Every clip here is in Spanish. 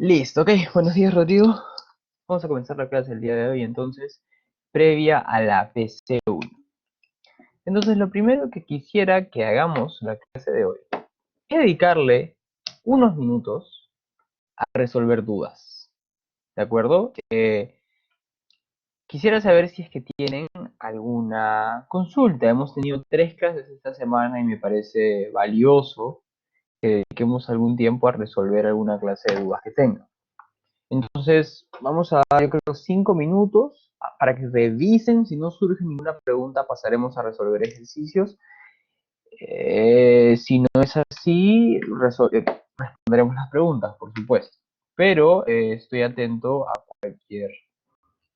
Listo, ok. Buenos días, Rodrigo. Vamos a comenzar la clase del día de hoy, entonces, previa a la PC1. Entonces, lo primero que quisiera que hagamos la clase de hoy es dedicarle unos minutos a resolver dudas. ¿De acuerdo? Quisiera saber si es que tienen alguna consulta. Hemos tenido 3 clases esta semana y me parece valioso que dediquemos algún tiempo a resolver alguna clase de dudas que tengan. Entonces, vamos a dar, yo creo, 5 minutos para que revisen. Si no surge ninguna pregunta, pasaremos a resolver ejercicios. Si no es así, responderemos las preguntas, por supuesto. Pero estoy atento a cualquier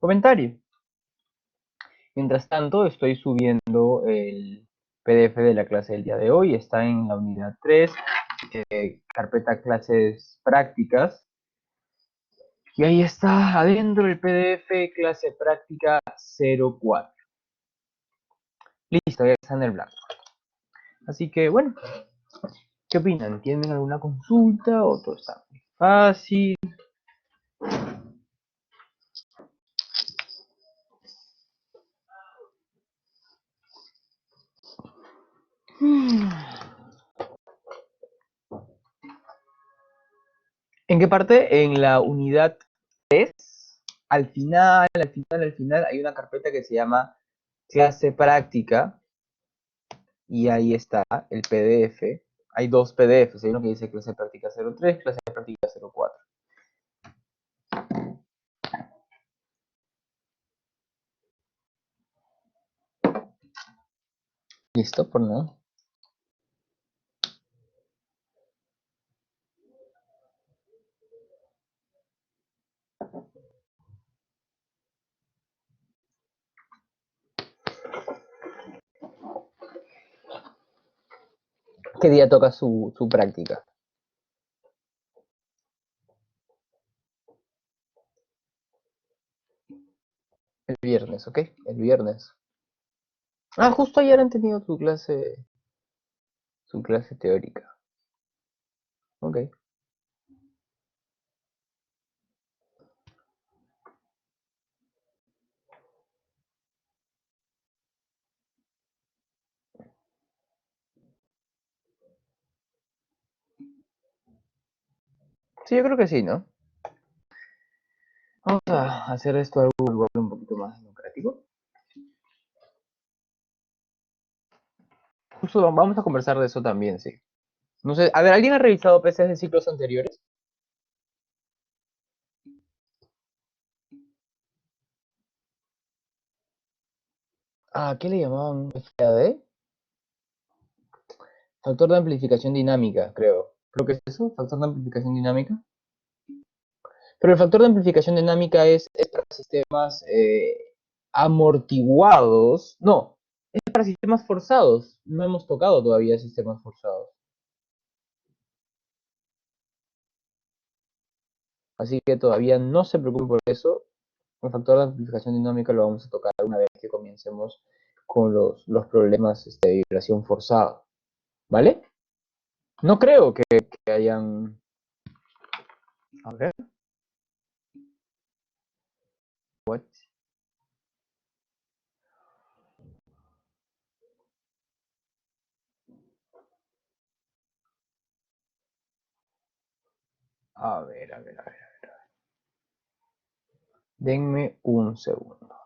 comentario. Mientras tanto, estoy subiendo el PDF de la clase del día de hoy. Está en la unidad 3, carpeta clases prácticas. Y ahí está adentro el PDF clase práctica 04. Listo, ya está en el blanco. Así que bueno, ¿qué opinan? ¿Tienen alguna consulta o todo está muy fácil? ¿En qué parte? En la unidad 3. Al final hay una carpeta que se llama clase práctica y ahí está el PDF. Hay dos PDFs, hay uno que dice clase práctica 03, clase práctica 04. ¿Listo? Por nada. ¿Qué día toca su práctica? El viernes, ¿ok? El viernes. Ah, justo ayer han tenido su clase teórica. Ok. Sí, yo creo que sí, ¿no? Vamos a hacer esto algo un poquito más democrático. Justo vamos a conversar de eso también, sí. No sé, a ver, ¿alguien ha revisado PCs de ciclos anteriores? Ah, ¿qué le llamaban? FAD. Factor de amplificación dinámica, creo. Creo que es eso, factor de amplificación dinámica. Pero el factor de amplificación dinámica es para sistemas amortiguados. No, es para sistemas forzados. No hemos tocado todavía sistemas forzados. Así que todavía no se preocupen por eso. El factor de amplificación dinámica lo vamos a tocar una vez que comencemos con los problemas de vibración forzada. ¿Vale? No creo que hayan... A ver. What? A ver. Denme un segundo.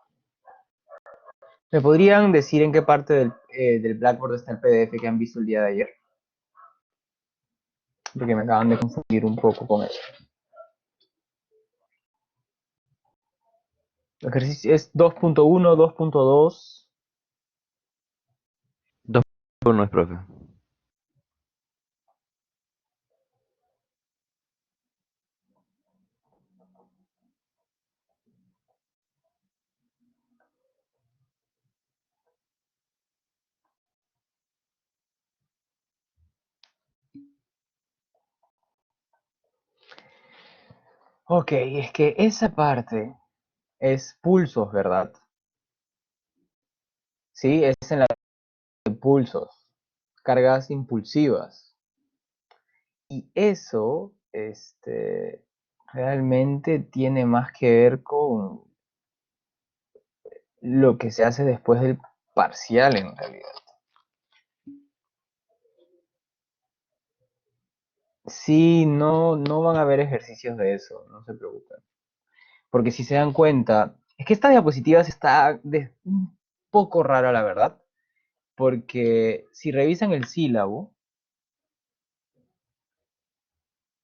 ¿Me podrían decir en qué parte del Blackboard está el PDF que han visto el día de ayer? Porque me acaban de confundir un poco con eso. El ejercicio es 2.1, 2.2. 2 por 1 es, profe. Ok, es que esa parte es pulsos, ¿verdad? Sí, es en la de pulsos, cargas impulsivas. Y eso, realmente tiene más que ver con lo que se hace después del parcial en realidad. Sí, no van a haber ejercicios de eso, no se preocupen. Porque si se dan cuenta, es que esta diapositiva está un poco rara, la verdad. Porque si revisan el sílabo,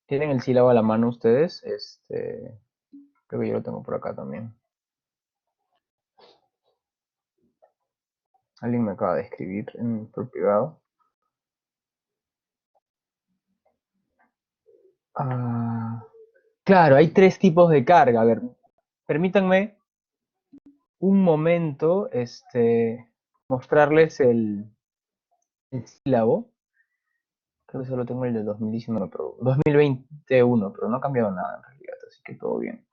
tienen el sílabo a la mano ustedes, creo que yo lo tengo por acá también. Alguien me acaba de escribir por privado. Ah, claro, hay tres tipos de carga. A ver, permítanme un momento, mostrarles el sílabo. Creo que solo tengo el de 2019, pero 2021, pero no ha cambiado nada en realidad, así que todo bien.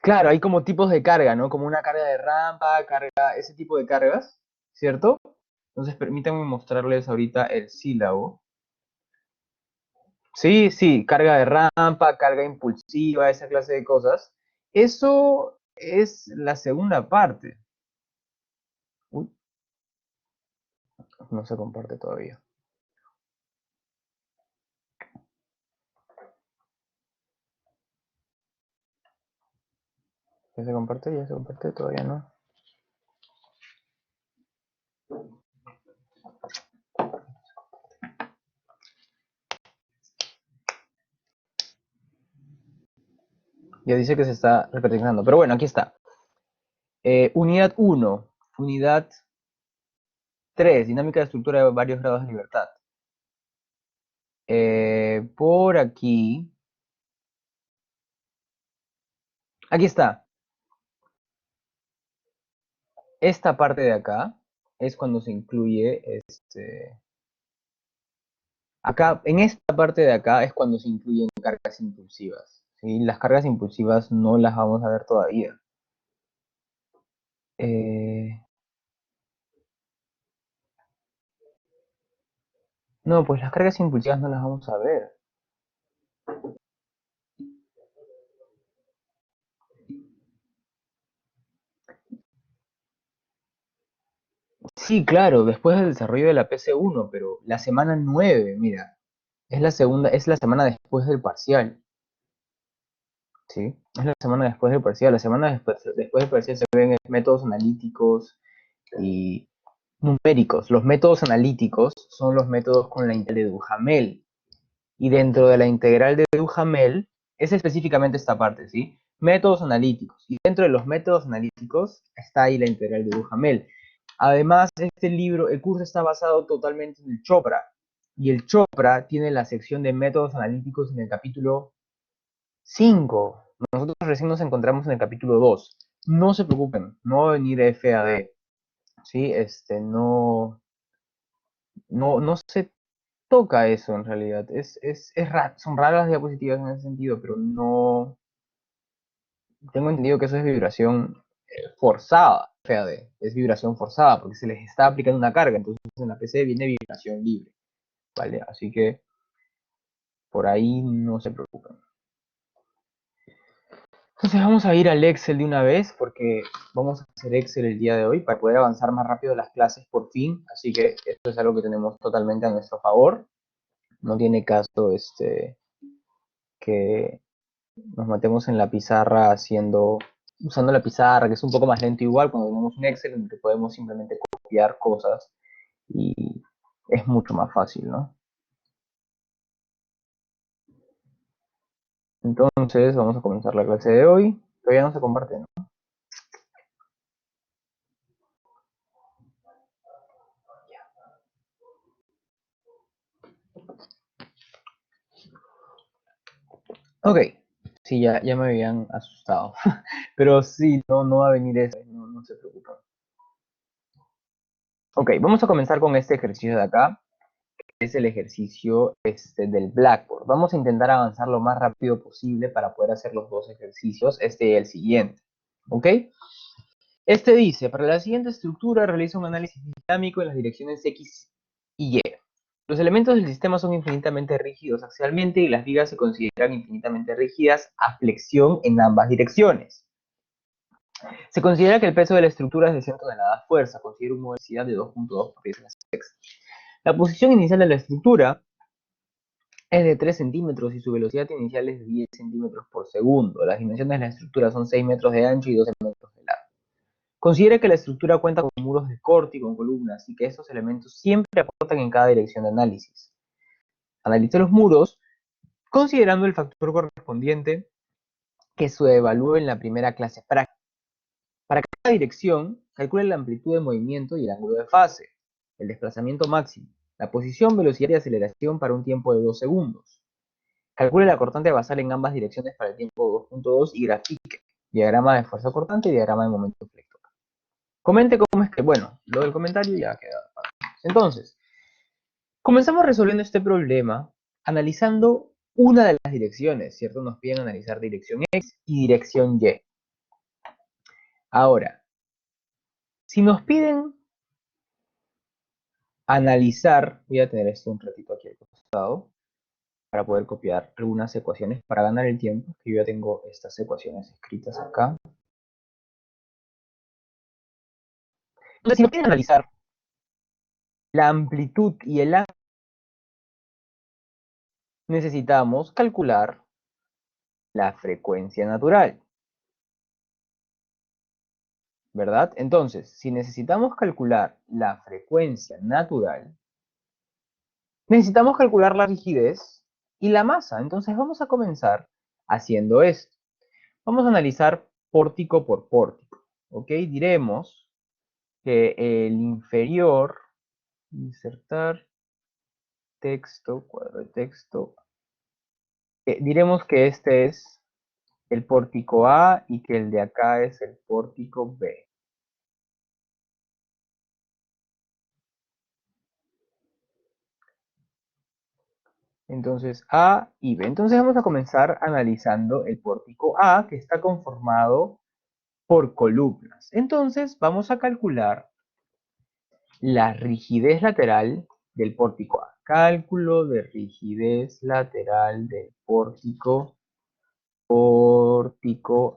Claro, hay como tipos de carga, ¿no? Como una carga de rampa, carga, ese tipo de cargas, ¿cierto? Entonces permítanme mostrarles ahorita el sílabo. Sí, sí, carga de rampa, carga impulsiva, esa clase de cosas. Eso es la segunda parte. Uy, no se comparte todavía. ¿Ya se comparte? ¿Ya se comparte? Todavía no. Ya dice que se está repetiendo. Pero bueno, aquí está. Unidad 1, unidad 3, dinámica de estructura de varios grados de libertad. Por aquí está. Esta parte de acá es cuando se incluye acá, en esta parte de acá es cuando se incluyen cargas impulsivas. ¿Sí? Las cargas impulsivas no las vamos a ver todavía. Eh, no, pues las cargas impulsivas no las vamos a ver. Sí, claro, después del desarrollo de la PC1, pero la semana 9, mira, es la segunda, es la semana después del parcial. ¿Sí? Es la semana después del parcial. La semana después del parcial se ven métodos analíticos y numéricos. Los métodos analíticos son los métodos con la integral de Duhamel. Y dentro de la integral de Duhamel es específicamente esta parte, ¿sí? Métodos analíticos. Y dentro de los métodos analíticos está ahí la integral de Duhamel. Además, este libro, el curso está basado totalmente en el Chopra. Y el Chopra tiene la sección de métodos analíticos en el capítulo 5. Nosotros recién nos encontramos en el capítulo 2. No se preocupen, no va a venir FAD. ¿Sí? No se toca eso en realidad. Son raras las diapositivas en ese sentido, pero no. Tengo entendido que eso es vibración forzada. FAD. Es vibración forzada porque se les está aplicando una carga. Entonces en la PC viene vibración libre. ¿Vale? Así que por ahí no se preocupen. Entonces vamos a ir al Excel de una vez porque vamos a hacer Excel el día de hoy para poder avanzar más rápido las clases por fin. Así que esto es algo que tenemos totalmente a nuestro favor. No tiene caso que nos matemos en la pizarra usando la pizarra, que es un poco más lento igual cuando tenemos un Excel en el que podemos simplemente copiar cosas y es mucho más fácil, ¿no? Entonces vamos a comenzar la clase de hoy. Todavía no se comparte, ¿no? Ok, sí, ya me habían asustado. Pero sí, no va a venir eso, no se preocupen. Ok, vamos a comenzar con este ejercicio de acá, que es el ejercicio del Blackboard. Vamos a intentar avanzar lo más rápido posible para poder hacer los dos ejercicios, este y el siguiente. ¿Ok? Este dice, para la siguiente estructura realiza un análisis dinámico en las direcciones X y Y. Los elementos del sistema son infinitamente rígidos axialmente y las vigas se consideran infinitamente rígidas a flexión en ambas direcciones. Se considera que el peso de la estructura es de 100 toneladas fuerza, considera una velocidad de 2.2 por 10 a la sexta. La posición inicial de la estructura es de 3 centímetros y su velocidad inicial es de 10 centímetros por segundo. Las dimensiones de la estructura son 6 metros de ancho y 12 metros de largo. Considera que la estructura cuenta con muros de corte y con columnas y que estos elementos siempre aportan en cada dirección de análisis. Analice los muros considerando el factor correspondiente que se evalúe en la primera clase práctica. Para cada dirección, calcule la amplitud de movimiento y el ángulo de fase, el desplazamiento máximo, la posición, velocidad y aceleración para un tiempo de 2 segundos. Calcule la cortante basal en ambas direcciones para el tiempo 2.2 y grafique diagrama de fuerza cortante y diagrama de momento flector. Comente cómo es que, bueno, lo del comentario ya queda. Entonces, comenzamos resolviendo este problema analizando una de las direcciones, ¿cierto? Nos piden analizar dirección X y dirección Y. Ahora, si nos piden analizar, voy a tener esto un ratito aquí al costado para poder copiar algunas ecuaciones para ganar el tiempo, que yo ya tengo estas ecuaciones escritas acá. Entonces, si nos piden analizar la amplitud y el ángulo, necesitamos calcular la frecuencia natural, ¿verdad? Entonces, si necesitamos calcular la frecuencia natural, necesitamos calcular la rigidez y la masa. Entonces vamos a comenzar haciendo esto. Vamos a analizar pórtico por pórtico. ¿Ok? Diremos que el inferior, insertar texto, cuadro de texto, diremos que este es el pórtico A y que el de acá es el pórtico B. Entonces A y B. Entonces vamos a comenzar analizando el pórtico A, que está conformado por columnas. Entonces vamos a calcular la rigidez lateral del pórtico A. Cálculo de rigidez lateral del pórtico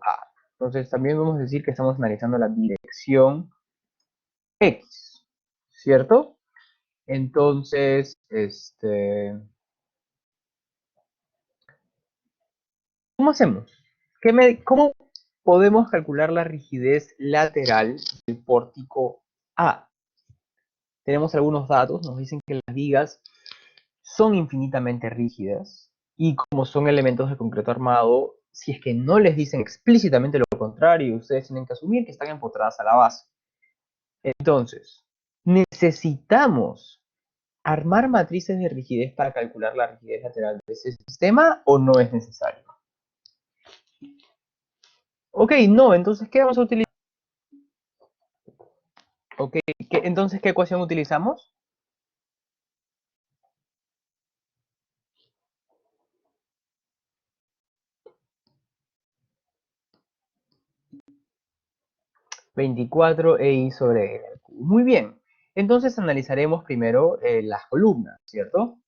A. Entonces también vamos a decir que estamos analizando la dirección X, ¿cierto? Entonces, ¿cómo hacemos? ¿Cómo podemos calcular la rigidez lateral del pórtico A? Tenemos algunos datos, nos dicen que las vigas son infinitamente rígidas y como son elementos de concreto armado, si es que no les dicen explícitamente lo contrario, ustedes tienen que asumir que están empotradas a la base. Entonces, ¿necesitamos armar matrices de rigidez para calcular la rigidez lateral de ese sistema o no es necesario? Ok, no, entonces, ¿qué vamos a utilizar? Ok, entonces, ¿qué ecuación utilizamos? ...24 EI sobre L al cubo. Muy bien, entonces analizaremos primero las columnas, ¿cierto?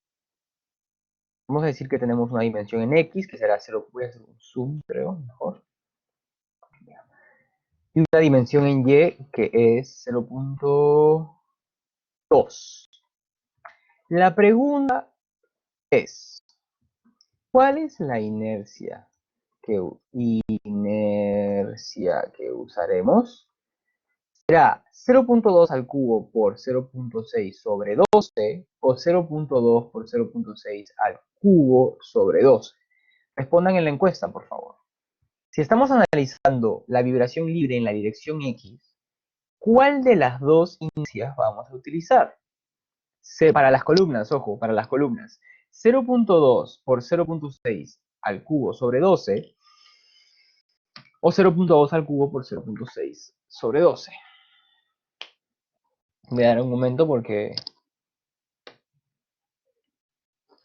Vamos a decir que tenemos una dimensión en X, que será 0, voy a hacer un zoom, creo, mejor. Y una dimensión en Y, que es 0.2. La pregunta es, ¿cuál es la inercia que usaremos? ¿Será 0.2 al cubo por 0.6 sobre 12 o 0.2 por 0.6 al cubo sobre 12? Respondan en la encuesta, por favor. Si estamos analizando la vibración libre en la dirección X, ¿cuál de las dos inercias vamos a utilizar? Para las columnas, ojo, para las columnas. 0.2 por 0.6 al cubo sobre 12 o 0.2 al cubo por 0.6 sobre 12. Voy a dar un momento porque...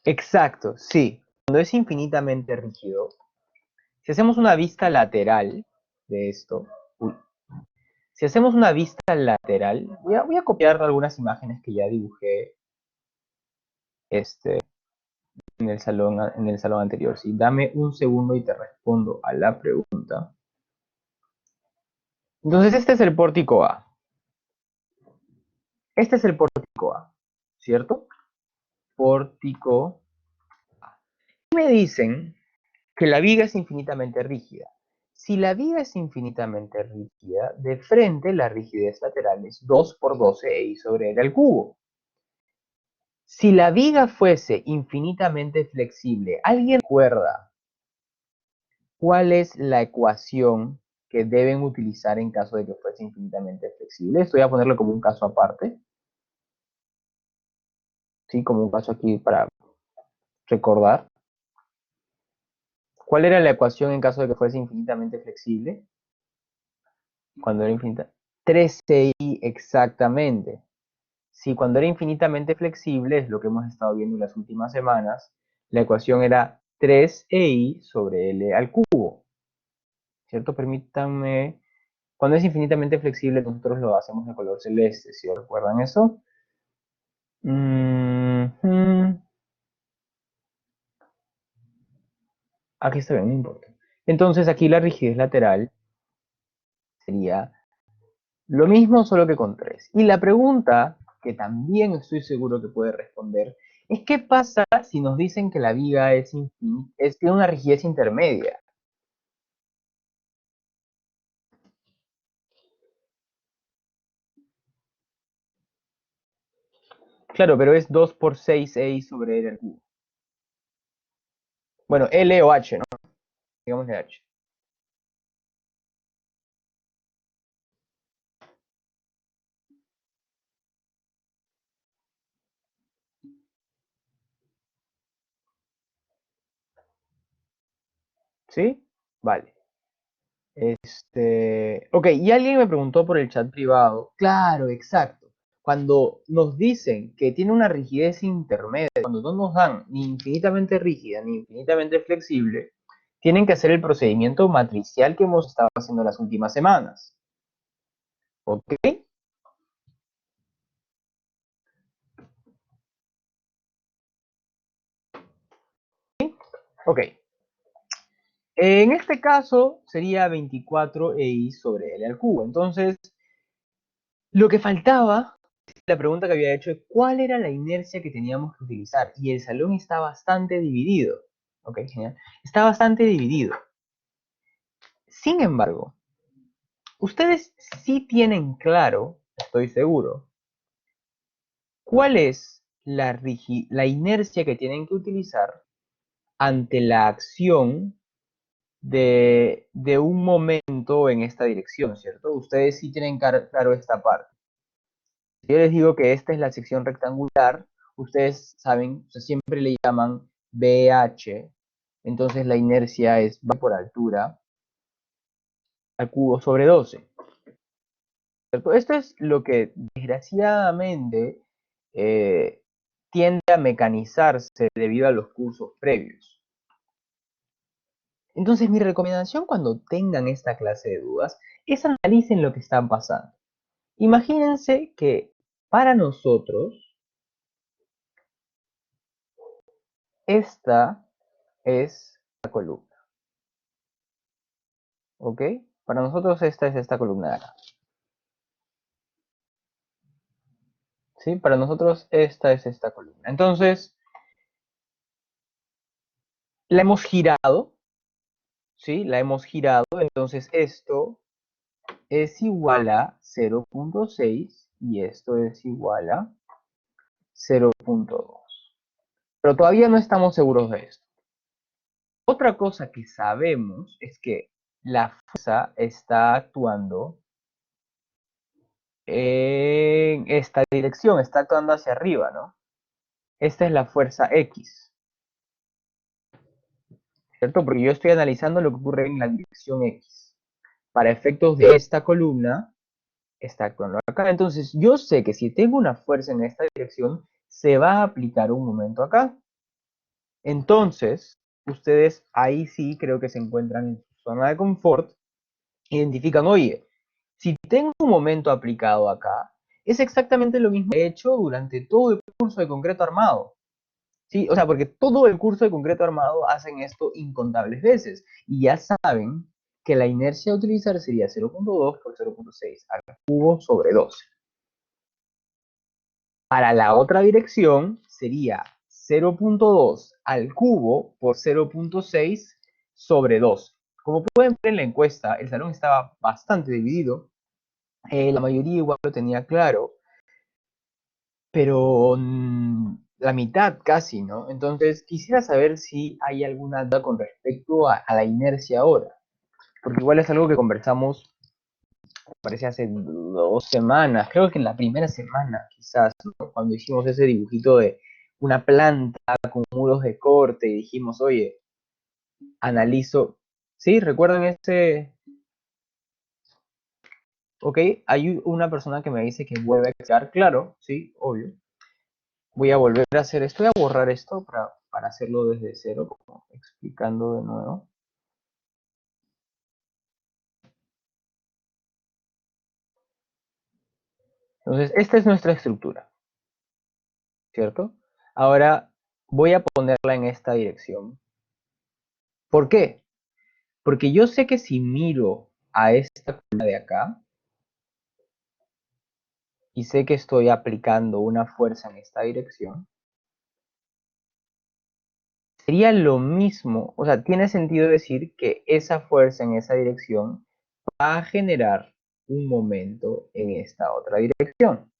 Exacto, sí. Cuando es infinitamente rígido, si hacemos una vista lateral de esto, si hacemos una vista lateral, voy a copiar algunas imágenes que ya dibujé este, en el salón anterior. Sí, dame un segundo y te respondo a la pregunta. Entonces, este es el pórtico A. Este es el pórtico A, ¿cierto? Pórtico A. Me dicen que la viga es infinitamente rígida. Si la viga es infinitamente rígida, de frente la rigidez lateral es 2 por 12 i sobre L al cubo. Si la viga fuese infinitamente flexible, ¿alguien recuerda cuál es la ecuación que deben utilizar en caso de que fuese infinitamente flexible? Esto voy a ponerlo como un caso aparte, ¿sí? Como un caso aquí para recordar. ¿Cuál era la ecuación en caso de que fuese infinitamente flexible? Cuando era infinita. 13i exactamente. Si cuando era infinitamente flexible, es lo que hemos estado viendo en las últimas semanas, la ecuación era 3i sobre L al cubo. ¿Cierto? Permítanme. Cuando es infinitamente flexible, nosotros lo hacemos de color celeste, ¿sí recuerdan eso? Aquí está bien, no importa. Entonces aquí la rigidez lateral sería lo mismo, solo que con 3. Y la pregunta, que también estoy seguro que puede responder, es ¿qué pasa si nos dicen que la viga tiene una rigidez intermedia? Claro, pero es 2 por 6i sobre L al cubo. Bueno, L o H, ¿no? Digamos H. ¿Sí? Vale. Ok, y alguien me preguntó por el chat privado. Claro, exacto. Cuando nos dicen que tiene una rigidez intermedia, cuando no nos dan ni infinitamente rígida ni infinitamente flexible, tienen que hacer el procedimiento matricial que hemos estado haciendo las últimas semanas. ¿Ok? Ok. En este caso sería 24i sobre L al cubo. Entonces, lo que faltaba, la pregunta que había hecho es cuál era la inercia que teníamos que utilizar. Y el salón está bastante dividido. Ok, genial. Está bastante dividido. Sin embargo, ustedes sí tienen claro, estoy seguro, cuál es la inercia que tienen que utilizar ante la acción de un momento en esta dirección, ¿cierto? Ustedes sí tienen claro esta parte. Si yo les digo que esta es la sección rectangular, ustedes saben, o sea, siempre le llaman BH, entonces la inercia es va por altura al cubo sobre 12. ¿Cierto? Esto es lo que desgraciadamente eh, tiende a mecanizarse debido a los cursos previos. Entonces mi recomendación cuando tengan esta clase de dudas es analicen lo que están pasando. Imagínense que para nosotros esta es la columna, ¿ok? Para nosotros esta es esta columna de acá, ¿sí? Para nosotros esta es esta columna. Entonces, la hemos girado, ¿sí? La hemos girado, entonces esto es igual a 0.6 y esto es igual a 0.2. Pero todavía no estamos seguros de esto. Otra cosa que sabemos es que la fuerza está actuando en esta dirección, está actuando hacia arriba, ¿no? Esta es la fuerza X, ¿cierto? Porque yo estoy analizando lo que ocurre en la dirección X. Para efectos de esta columna, está actuando acá. Entonces, yo sé que si tengo una fuerza en esta dirección, se va a aplicar un momento acá. Entonces, ustedes ahí sí creo que se encuentran en su zona de confort, identifican, oye, si tengo un momento aplicado acá, es exactamente lo mismo que he hecho durante todo el curso de concreto armado. Sí, o sea, porque todo el curso de concreto armado hacen esto incontables veces y ya saben que la inercia a utilizar sería 0.2 por 0.6 al cubo sobre 12. Para la otra dirección sería 0.2 al cubo por 0.6 sobre 2. Como pueden ver en la encuesta, el salón estaba bastante dividido. La mayoría igual lo tenía claro, pero la mitad casi, ¿no? Entonces quisiera saber si hay alguna duda con respecto a la inercia ahora, porque igual es algo que conversamos, parece hace 2 semanas, creo que en la primera semana quizás, ¿no? Cuando hicimos ese dibujito de una planta con muros de corte y dijimos, oye, analizo, ¿sí? ¿Recuerdan ese? Ok, hay una persona que me dice que vuelve a quedar claro, sí, obvio. Voy a volver a hacer esto, voy a borrar esto para hacerlo desde cero, como explicando de nuevo. Entonces, esta es nuestra estructura, ¿cierto? Ahora voy a ponerla en esta dirección. ¿Por qué? Porque yo sé que si miro a esta columna de acá y sé que estoy aplicando una fuerza en esta dirección, sería lo mismo, o sea, tiene sentido decir que esa fuerza en esa dirección va a generar un momento en esta otra dirección.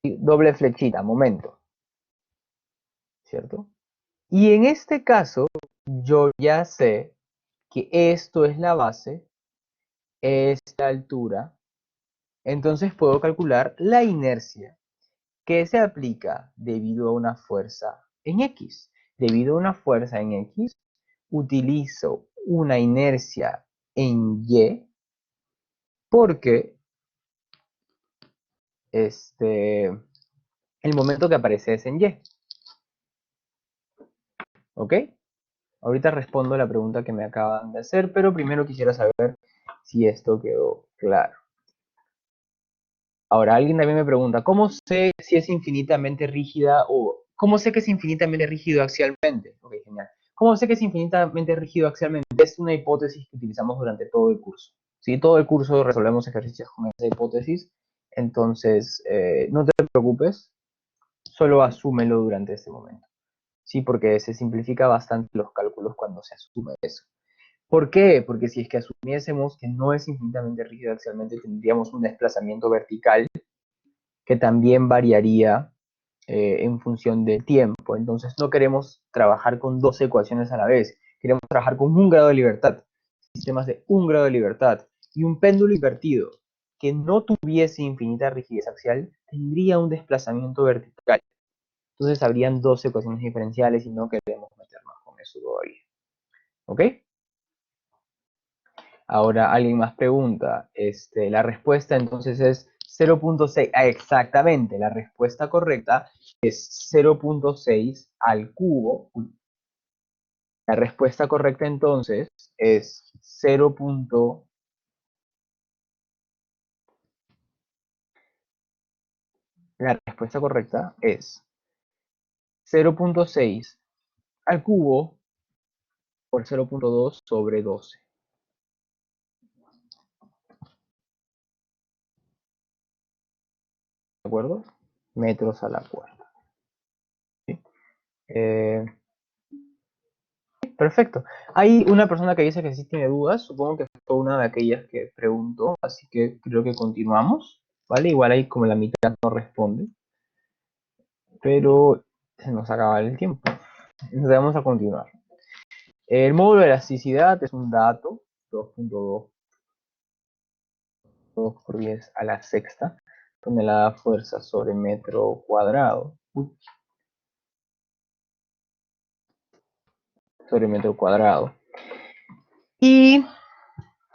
Doble flechita, momento, ¿cierto? Y en este caso, yo ya sé que esto es la base, esta altura, entonces puedo calcular la inercia que se aplica debido a una fuerza en X. Debido a una fuerza en X, utilizo una inercia en Y porque el momento que aparece es en Y. ¿Ok? Ahorita respondo la pregunta que me acaban de hacer, pero primero quisiera saber si esto quedó claro. Ahora, alguien también me pregunta, ¿cómo sé si es infinitamente rígida o cómo sé que es infinitamente rígido axialmente? Ok, genial. ¿Cómo sé que es infinitamente rígido axialmente? Es una hipótesis que utilizamos durante todo el curso. ¿Sí? Todo el curso resolvemos ejercicios con esa hipótesis, entonces no te preocupes, solo asúmelo durante este momento. Sí, porque se simplifica bastante los cálculos cuando se asume eso. ¿Por qué? Porque si es que asumiésemos que no es infinitamente rígido axialmente, tendríamos un desplazamiento vertical que también variaría en función del tiempo. Entonces no queremos trabajar con dos ecuaciones a la vez, queremos trabajar con un grado de libertad, sistemas de un grado de libertad y un péndulo invertido que no tuviese infinita rigidez axial tendría un desplazamiento vertical. Entonces habrían dos ecuaciones diferenciales y no queremos meternos con eso todavía. ¿Ok? Ahora alguien más pregunta, la respuesta entonces es 0.6, exactamente, la respuesta correcta es 0.6 al cubo. La respuesta correcta entonces es 0. La respuesta correcta es 0.6 al cubo por 0.2 sobre 12. ¿De acuerdo? Metros a la cuarta. ¿Sí? Eh, Perfecto. Hay una persona que dice que sí tiene dudas, supongo que fue una de aquellas que preguntó, así que creo que continuamos, ¿vale? Igual ahí como la mitad no responde, pero se nos acaba el tiempo. Entonces vamos a continuar. El módulo de elasticidad es un dato, 2.2 por 10 a la sexta tonelada fuerza sobre metro cuadrado. Sobre metro cuadrado. Y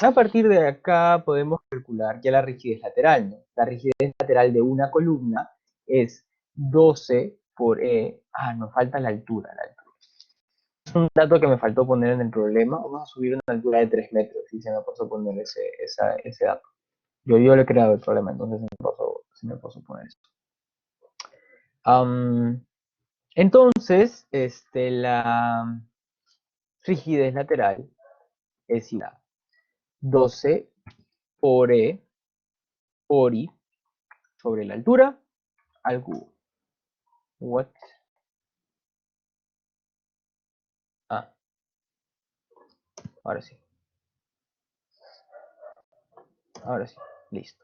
a partir de acá podemos calcular ya la rigidez lateral, ¿no? La rigidez lateral de una columna es 12 por E. Nos falta la altura. Es un dato que me faltó poner en el problema. Vamos a subir una altura de 3 metros y se me pasó poner ese dato. Yo le he creado el problema, entonces se me pasó poner eso. Entonces, la rigidez lateral es igual a 12 por E por I sobre la altura al cubo. What? Ah, ahora sí. Ahora sí. Listo.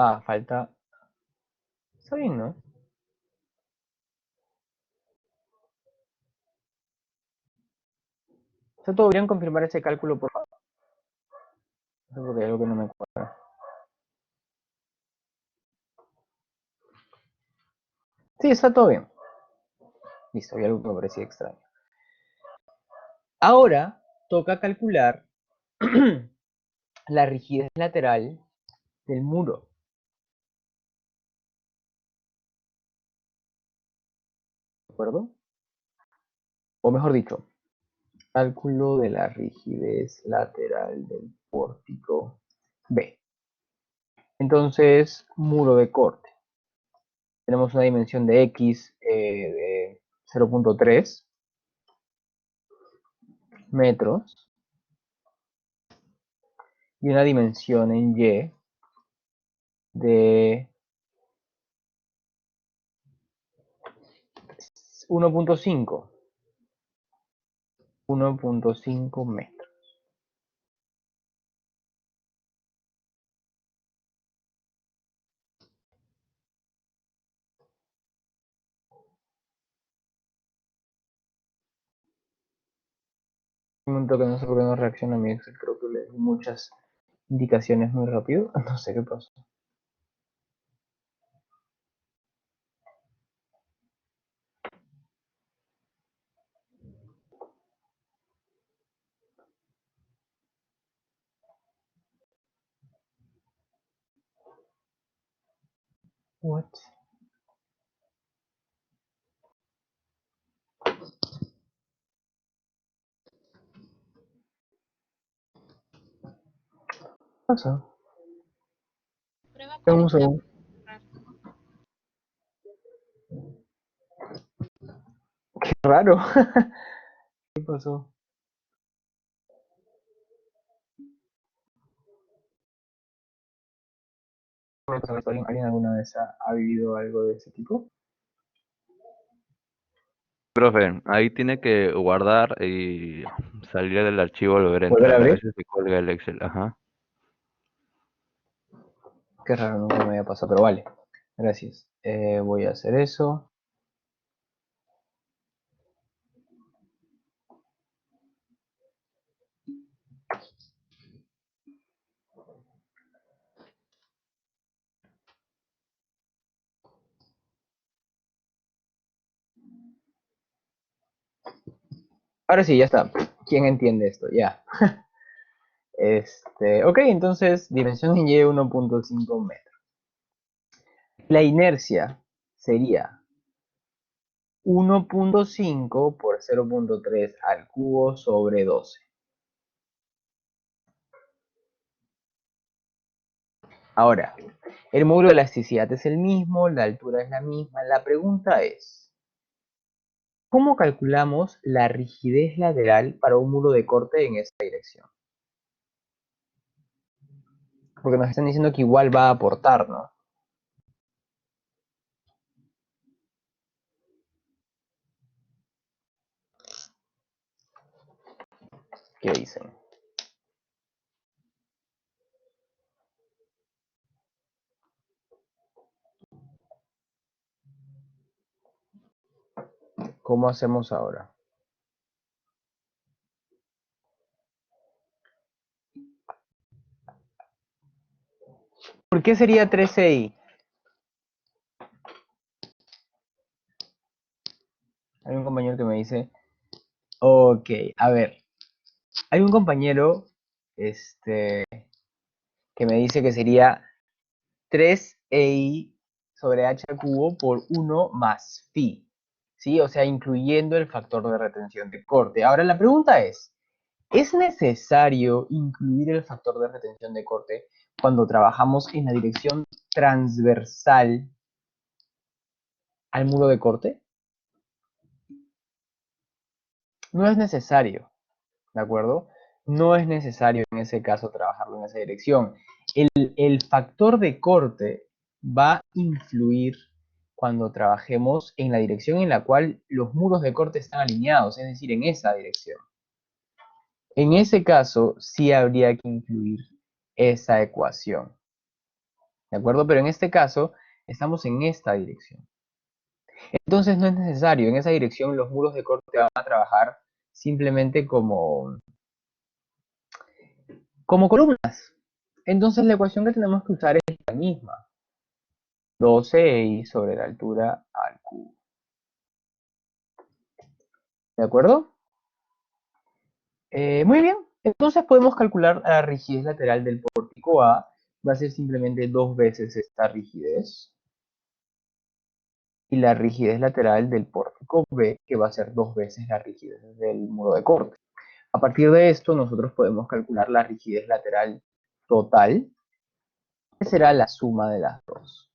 Ah, falta. Está bien, ¿no? ¿Está todo bien? Confirmar ese cálculo, por favor. No sé porque hay algo que no me cuadra. Sí, está todo bien. Listo, hay algo que me parecía extraño. Ahora toca calcular la rigidez lateral del muro. ¿De acuerdo? O mejor dicho, cálculo de la rigidez lateral del pórtico B. Entonces, muro de corte. Tenemos una dimensión de X de 0.3 metros y una dimensión en Y de 1.5 metros. Un momento que no sé por qué no reacciona mi Excel, creo que le di muchas indicaciones muy rápido. No sé qué pasó. What? ¿Qué pasa? Prueba Tengo un conectar. segundo. Qué raro. ¿Qué pasó? ¿Alguien alguna vez ha vivido algo de ese tipo? Profe, ahí tiene que guardar y salir del archivo, volver a ¿Volver a entrar. A abrir? veces se cuelga el Excel, ajá. Qué raro, nunca me había pasado, pero vale. Gracias. Voy a hacer eso. Ahora sí, ya está. ¿Quién entiende esto? Ya. Ok, entonces dimensión en Y 1.5 metros. La inercia sería 1.5 por 0.3 al cubo sobre 12. Ahora, el módulo de elasticidad es el mismo, la altura es la misma. La pregunta es, ¿cómo calculamos la rigidez lateral para un muro de corte en esta dirección? Porque nos están diciendo que igual va a aportar, ¿no? ¿Qué dicen? ¿Cómo hacemos ahora? ¿Por qué sería 13i? Hay un compañero que me dice, ok, a ver, hay un compañero que me dice que sería 3i sobre h al cubo por 1 más phi. ¿sí? O sea, incluyendo el factor de retención de corte. Ahora la pregunta ¿es necesario incluir el factor de retención de corte cuando trabajamos en la dirección transversal al muro de corte? No es necesario, ¿de acuerdo? No es necesario en ese caso trabajarlo en esa dirección. El factor de corte va a influir cuando trabajemos en la dirección en la cual los muros de corte están alineados, es decir, en esa dirección. En ese caso, sí habría que incluir esa ecuación, ¿de acuerdo? Pero en este caso, estamos en esta dirección. Entonces no es necesario, en esa dirección los muros de corte van a trabajar simplemente como columnas. Entonces la ecuación que tenemos que usar es la misma. 12i sobre la altura al cubo. ¿De acuerdo? Muy bien. Entonces podemos calcular la rigidez lateral del pórtico A. Va a ser simplemente 2 veces esta rigidez. Y la rigidez lateral del pórtico B, que va a ser 2 veces la rigidez del muro de corte. A partir de esto, nosotros podemos calcular la rigidez lateral total, que será la suma de las dos.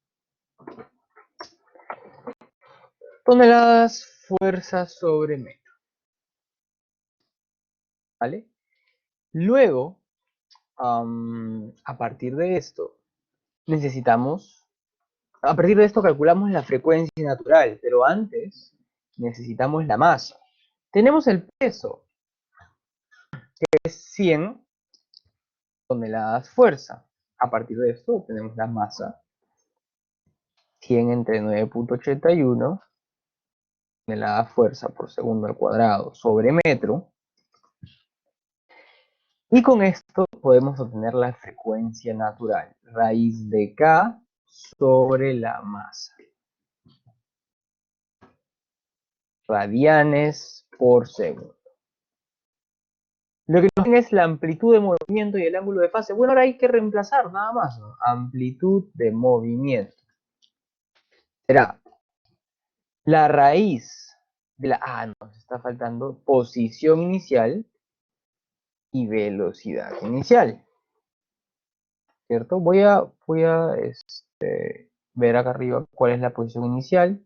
Toneladas fuerza sobre metro. ¿Vale? Luego, a partir de esto, calculamos la frecuencia natural, pero antes necesitamos la masa. Tenemos el peso, que es 100 toneladas fuerza. A partir de esto obtenemos la masa, 100 entre 9.81 toneladas fuerza por segundo al cuadrado sobre metro. Y con esto podemos obtener la frecuencia natural, raíz de K sobre la masa. Radianes por segundo. Lo que nos viene es la amplitud de movimiento y el ángulo de fase. Bueno, ahora hay que reemplazar nada más, ¿no? Amplitud de movimiento. Será la raíz de la... nos está faltando posición inicial y velocidad inicial. ¿Cierto? Voy a ver acá arriba cuál es la posición inicial.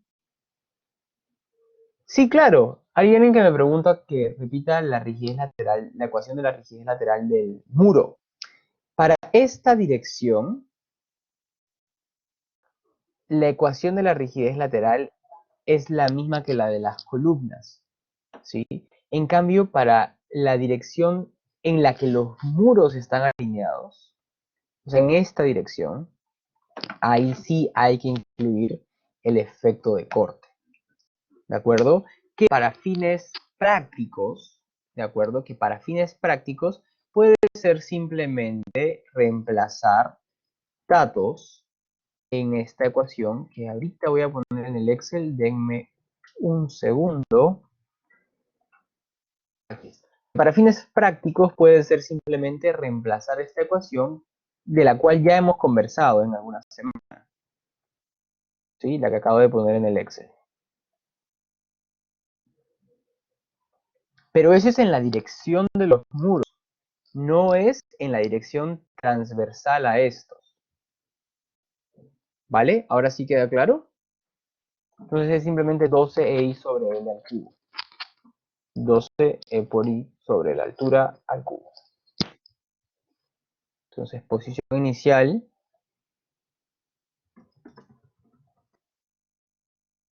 Sí, claro. Hay alguien que me pregunta que repita la rigidez lateral, la ecuación de la rigidez lateral del muro. Para esta dirección, la ecuación de la rigidez lateral es la misma que la de las columnas, ¿sí? En cambio, para la dirección en la que los muros están alineados, o sea, en esta dirección, ahí sí hay que incluir el efecto de corte, ¿de acuerdo? Que para fines prácticos, ¿de acuerdo? Que para fines prácticos puede ser simplemente reemplazar datos en esta ecuación que ahorita voy a poner en el Excel. Denme un segundo. Aquí está. Para fines prácticos puede ser simplemente reemplazar esta ecuación de la cual ya hemos conversado en algunas semanas, ¿sí? La que acabo de poner en el Excel. Pero eso es en la dirección de los muros, no es en la dirección transversal a estos. ¿Vale? ¿Ahora sí queda claro? Entonces es simplemente 12i sobre L al cubo. 12e por i sobre la altura al cubo. Entonces, posición inicial.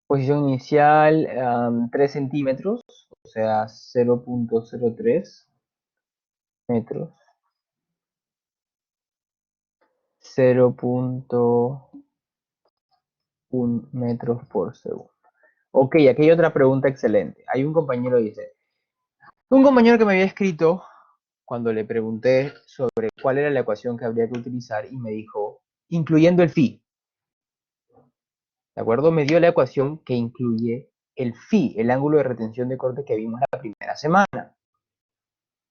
Posición inicial, 3 centímetros, o sea, 0.03 metros. 0.1 metros por segundo. Ok, aquí hay otra pregunta excelente. Hay un compañero que dice, un compañero que me había escrito cuando le pregunté sobre cuál era la ecuación que habría que utilizar y me dijo, incluyendo el phi. ¿De acuerdo? Me dio la ecuación que incluye el phi, el ángulo de retención de corte que vimos la primera semana.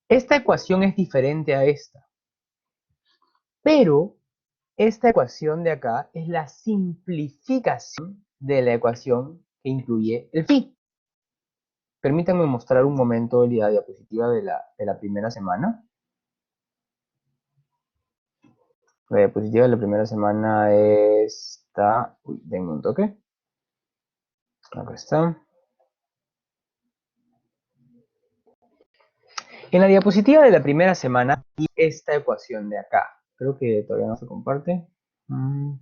Esta ecuación es diferente a esta, pero esta ecuación de acá es la simplificación de la ecuación que incluye el phi. Permítanme mostrar un momento la diapositiva de la primera semana. La diapositiva de la primera semana está... Uy, denme un toque. Acá está. En la diapositiva de la primera semana y esta ecuación de acá. Creo que todavía no se comparte. No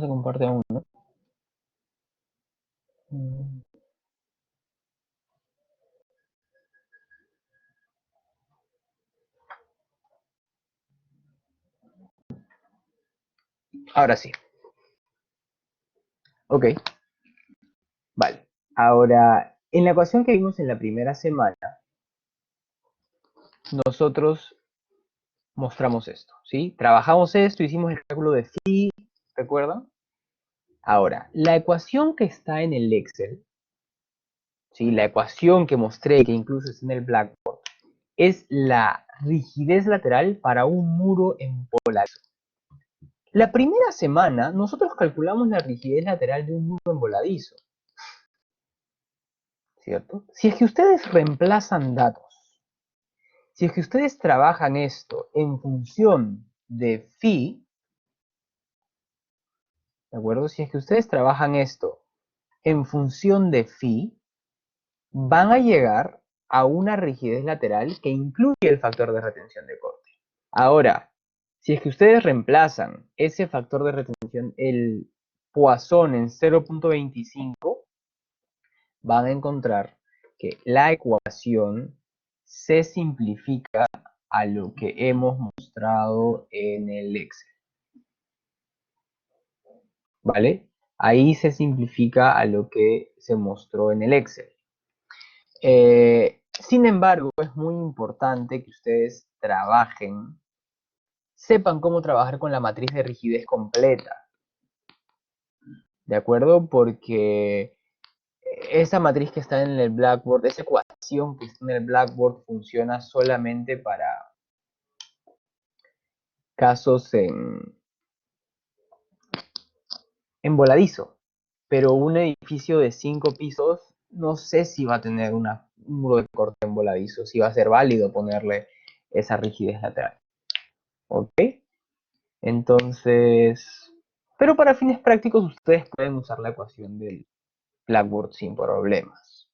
se comparte aún, ¿no? Ahora sí. Ok. Vale. Ahora, en la ecuación que vimos en la primera semana, nosotros mostramos esto, ¿sí? Trabajamos esto, hicimos el cálculo de phi, ¿recuerdan? Ahora, la ecuación que está en el Excel, ¿sí? La ecuación que mostré, que incluso está en el Blackboard, es la rigidez lateral para un muro en voladizo. La primera semana, nosotros calculamos la rigidez lateral de un muro en voladizo, ¿cierto? Si es que ustedes reemplazan datos, si es que ustedes trabajan esto en función de phi, ¿de acuerdo? Si es que ustedes trabajan esto en función de phi, van a llegar a una rigidez lateral que incluye el factor de retención de corte. Ahora, si es que ustedes reemplazan ese factor de retención, el Poisson en 0.25, van a encontrar que la ecuación se simplifica a lo que hemos mostrado en el Excel. ¿Vale? Ahí se simplifica a lo que se mostró en el Excel. Sin embargo, es muy importante que ustedes trabajen, sepan cómo trabajar con la matriz de rigidez completa. ¿De acuerdo? Porque esa matriz que está en el Blackboard, esa ecuación que está en el Blackboard funciona solamente para casos en voladizo. Pero un edificio de 5 pisos, no sé si va a tener un muro de corte en voladizo, si va a ser válido ponerle esa rigidez lateral. ¿Ok? Entonces, pero para fines prácticos ustedes pueden usar la ecuación del Blackboard sin problemas.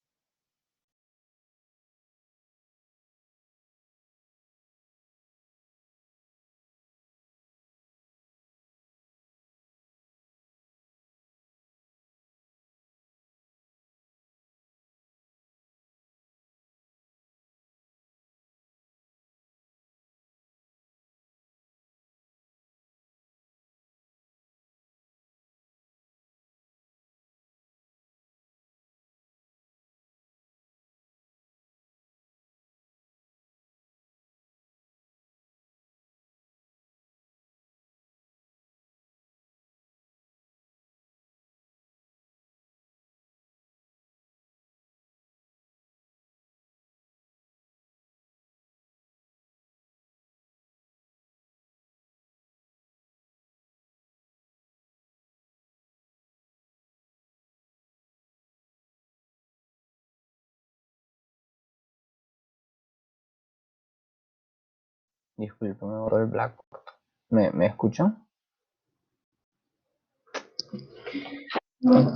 Disculpen, me borró el Blackboard. ¿Me escuchan?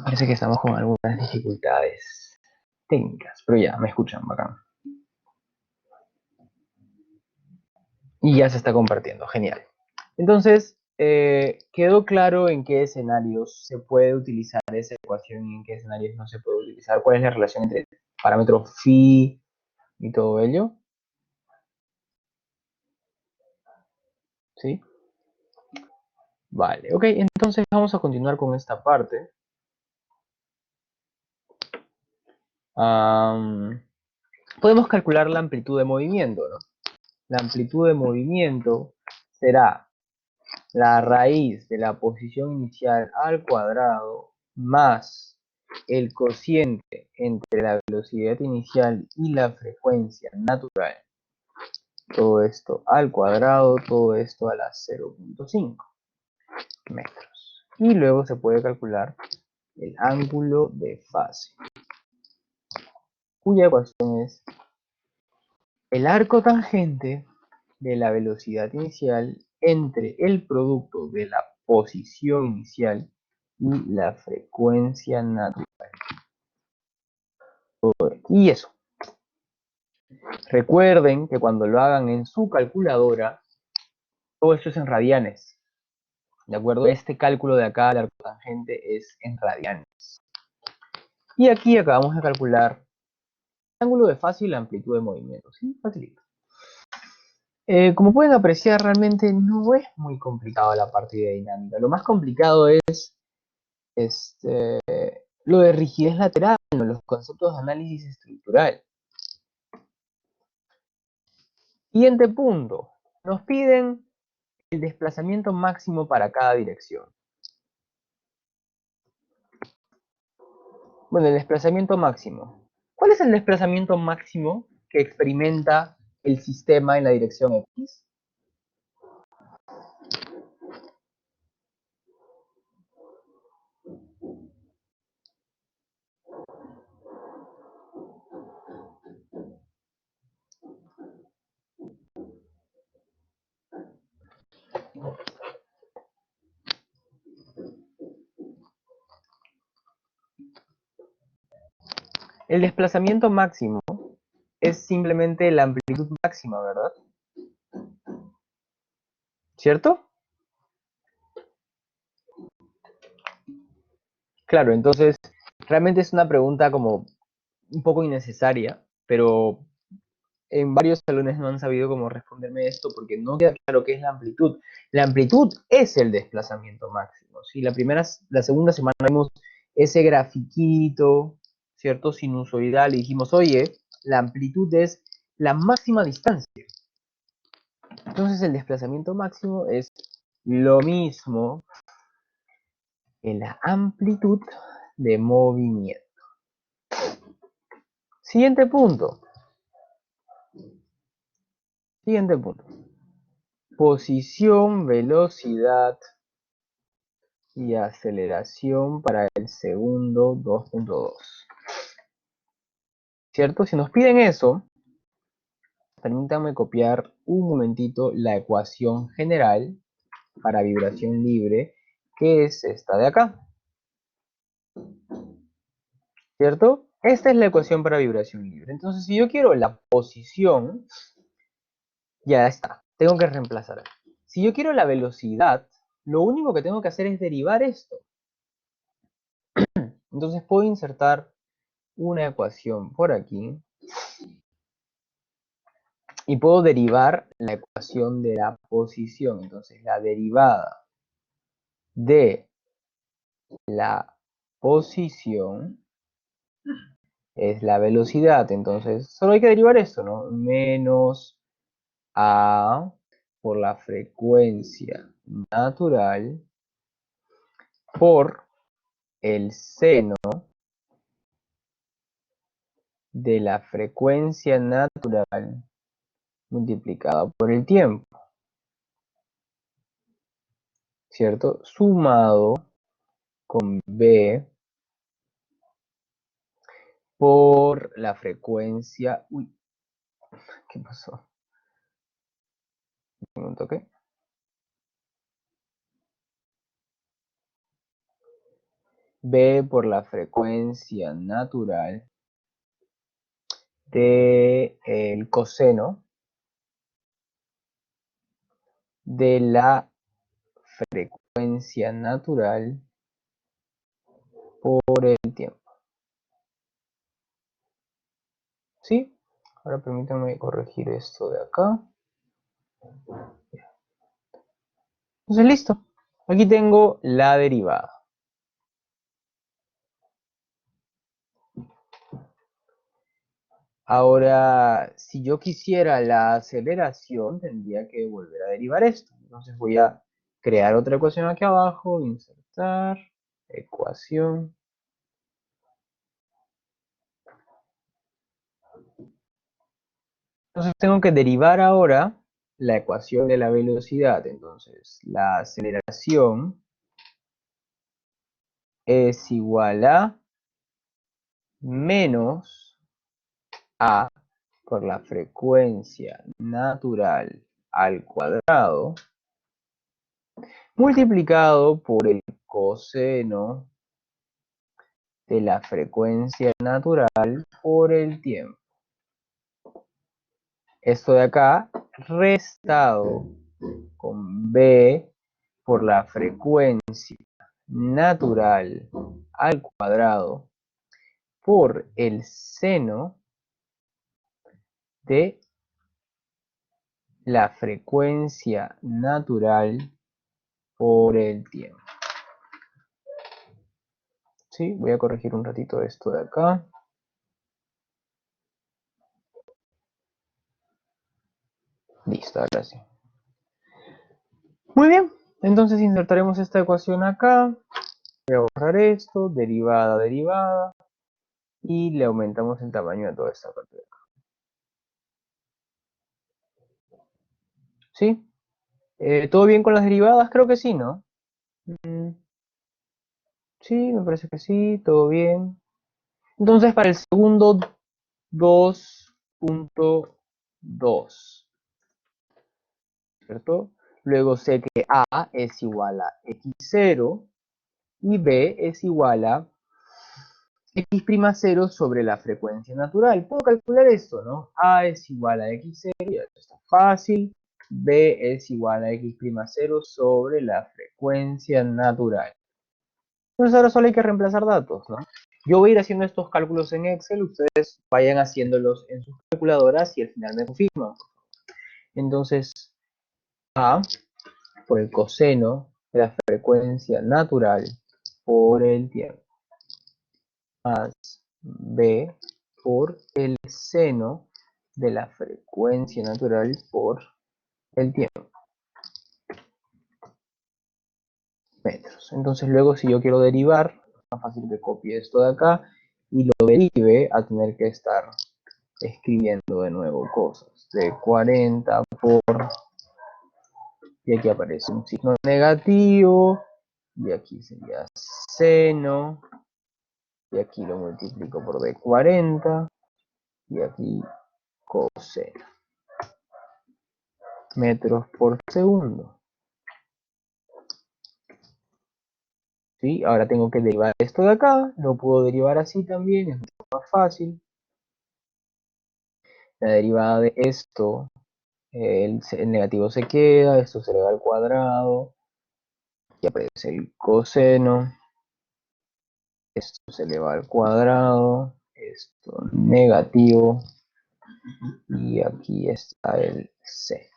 Parece que estamos con algunas dificultades técnicas, pero ya, me escuchan, bacán. Y ya se está compartiendo, genial. Entonces, quedó claro en qué escenarios se puede utilizar esa ecuación y en qué escenarios no se puede utilizar. ¿Cuál es la relación entre parámetro phi y todo ello? ¿Sí? Vale, ok, entonces vamos a continuar con esta parte. Podemos calcular la amplitud de movimiento, ¿no? La amplitud de movimiento será la raíz de la posición inicial al cuadrado más el cociente entre la velocidad inicial y la frecuencia natural, todo esto al cuadrado, todo esto a la 0.5 metros. Y luego se puede calcular el ángulo de fase, cuya ecuación es el arco tangente de la velocidad inicial entre el producto de la posición inicial y la frecuencia natural. Y eso. Recuerden que cuando lo hagan en su calculadora, todo esto es en radianes. ¿De acuerdo? Este cálculo de acá, el arco tangente, es en radianes. Y aquí acabamos de calcular el ángulo de fase y la amplitud de movimiento. ¿Sí? Facilito. Como pueden apreciar, realmente no es muy complicado la parte de dinámica. Lo más complicado es lo de rigidez lateral, los conceptos de análisis estructural. Siguiente punto. Nos piden el desplazamiento máximo para cada dirección. Bueno, el desplazamiento máximo. ¿Cuál es el desplazamiento máximo que experimenta el sistema en la dirección X? El desplazamiento máximo es simplemente la amplitud máxima, ¿verdad? ¿Cierto? Claro, entonces realmente es una pregunta como un poco innecesaria, pero en varios salones no han sabido cómo responderme esto porque no queda claro qué es la amplitud. La amplitud es el desplazamiento máximo. ¿Sí? La segunda semana vimos ese grafiquito, ¿cierto? Sinusoidal y dijimos, oye, la amplitud es la máxima distancia. Entonces el desplazamiento máximo es lo mismo que la amplitud de movimiento. Siguiente punto. Siguiente punto. Posición, velocidad y aceleración para el segundo 2.2. ¿Cierto? Si nos piden eso, permítanme copiar un momentito la ecuación general para vibración libre, que es esta de acá. ¿Cierto? Esta es la ecuación para vibración libre. Entonces, si yo quiero la posición, ya está. Tengo que reemplazar. Si yo quiero la velocidad, lo único que tengo que hacer es derivar esto. Entonces puedo insertar una ecuación por aquí y puedo derivar la ecuación de la posición. Entonces la derivada de la posición es la velocidad. Entonces solo hay que derivar esto, ¿no? Menos a por la frecuencia natural por el seno de la frecuencia natural multiplicada por el tiempo, ¿cierto? Sumado con B por la frecuencia... Uy, ¿qué pasó? Un toque. B por la frecuencia natural de el coseno de la frecuencia natural por el tiempo. ¿Sí? Ahora permítanme corregir esto de acá. Entonces listo. Aquí tengo la derivada. Ahora, si yo quisiera la aceleración, tendría que volver a derivar esto. Entonces voy a crear otra ecuación aquí abajo, insertar, ecuación. Entonces tengo que derivar ahora la ecuación de la velocidad. Entonces la aceleración es igual a menos a por la frecuencia natural al cuadrado multiplicado por el coseno de la frecuencia natural por el tiempo. Esto de acá restado con b por la frecuencia natural al cuadrado por el seno de la frecuencia natural por el tiempo. ¿Sí? Voy a corregir un ratito esto de acá. Listo, ahora sí. Muy bien, entonces insertaremos esta ecuación acá. Voy a borrar esto, derivada, derivada. Y le aumentamos el tamaño de toda esta parte de acá. ¿Sí? ¿Todo bien con las derivadas? Creo que sí, ¿no? Sí, me parece que sí, todo bien. Entonces, para el segundo 2.2, ¿cierto? Luego sé que A es igual a x0 y B es igual a x'0 sobre la frecuencia natural. Puedo calcular esto, ¿no? A es igual a x0, ya esto está fácil. B es igual a x'0 sobre la frecuencia natural. Entonces ahora solo hay que reemplazar datos, ¿no? Yo voy a ir haciendo estos cálculos en Excel, ustedes vayan haciéndolos en sus calculadoras y al final me confirman. Entonces, A por el coseno de la frecuencia natural por el tiempo, más B por el seno de la frecuencia natural por el tiempo, metros. Entonces luego si yo quiero derivar, es más fácil que copie esto de acá y lo derive a tener que estar escribiendo de nuevo cosas. De 40 por... Y aquí aparece un signo negativo. Y aquí sería seno. Y aquí lo multiplico por de 40. Y aquí coseno. Metros por segundo. ¿Sí? Ahora tengo que derivar esto de acá. Lo puedo derivar así también. Es mucho más fácil. La derivada de esto, el negativo se queda, esto se le va al cuadrado, y aparece el coseno, esto se le va al cuadrado, esto negativo, y aquí está el c.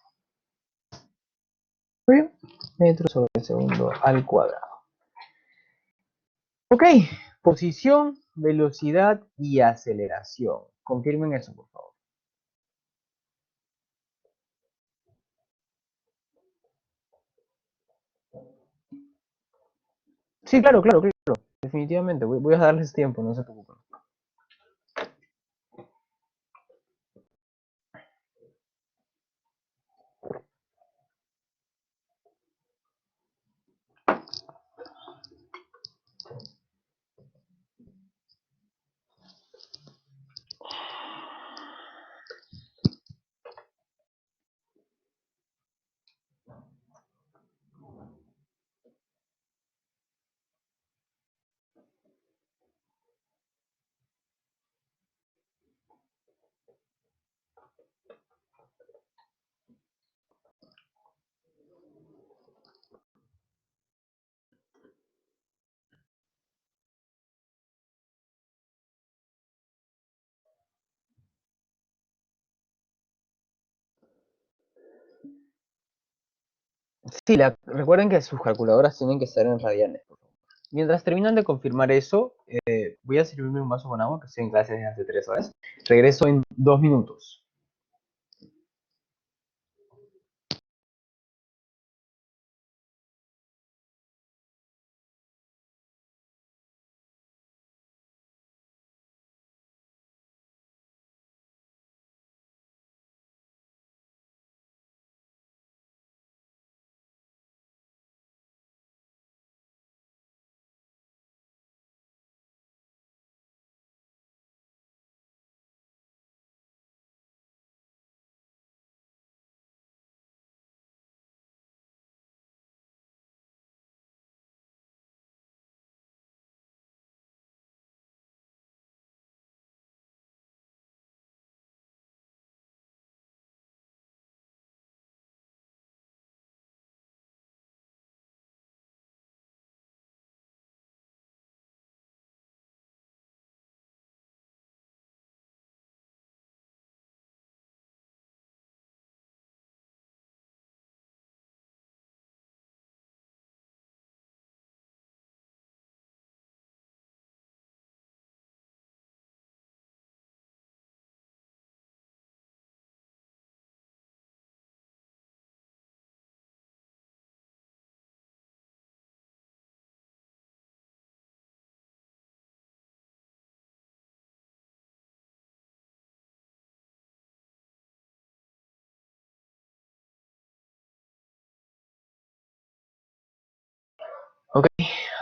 Muy bien, metros sobre segundo al cuadrado. Ok, posición, velocidad y aceleración. Confirmen eso, por favor. Sí, claro, claro, claro. Definitivamente, voy a darles tiempo, no se preocupen. Sí, recuerden que sus calculadoras tienen que estar en radianes, por favor. Mientras terminan de confirmar eso, voy a servirme un vaso con agua, que estoy en clase desde hace 3 horas. Regreso en 2 minutos.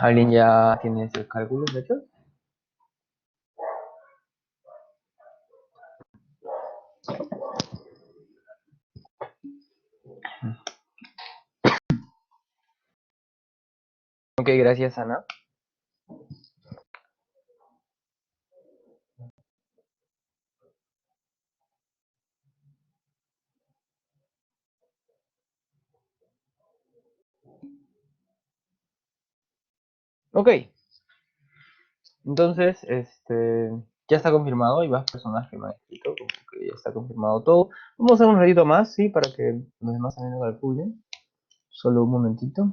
¿Alguien ya tiene esos cálculos hechos? Ok, gracias, Ana. Ok, entonces, ya está confirmado. Hay más personas que me han escrito, como que ya está confirmado todo. Vamos a hacer un ratito más, ¿sí? Para que los demás también lo calculen. Solo un momentito.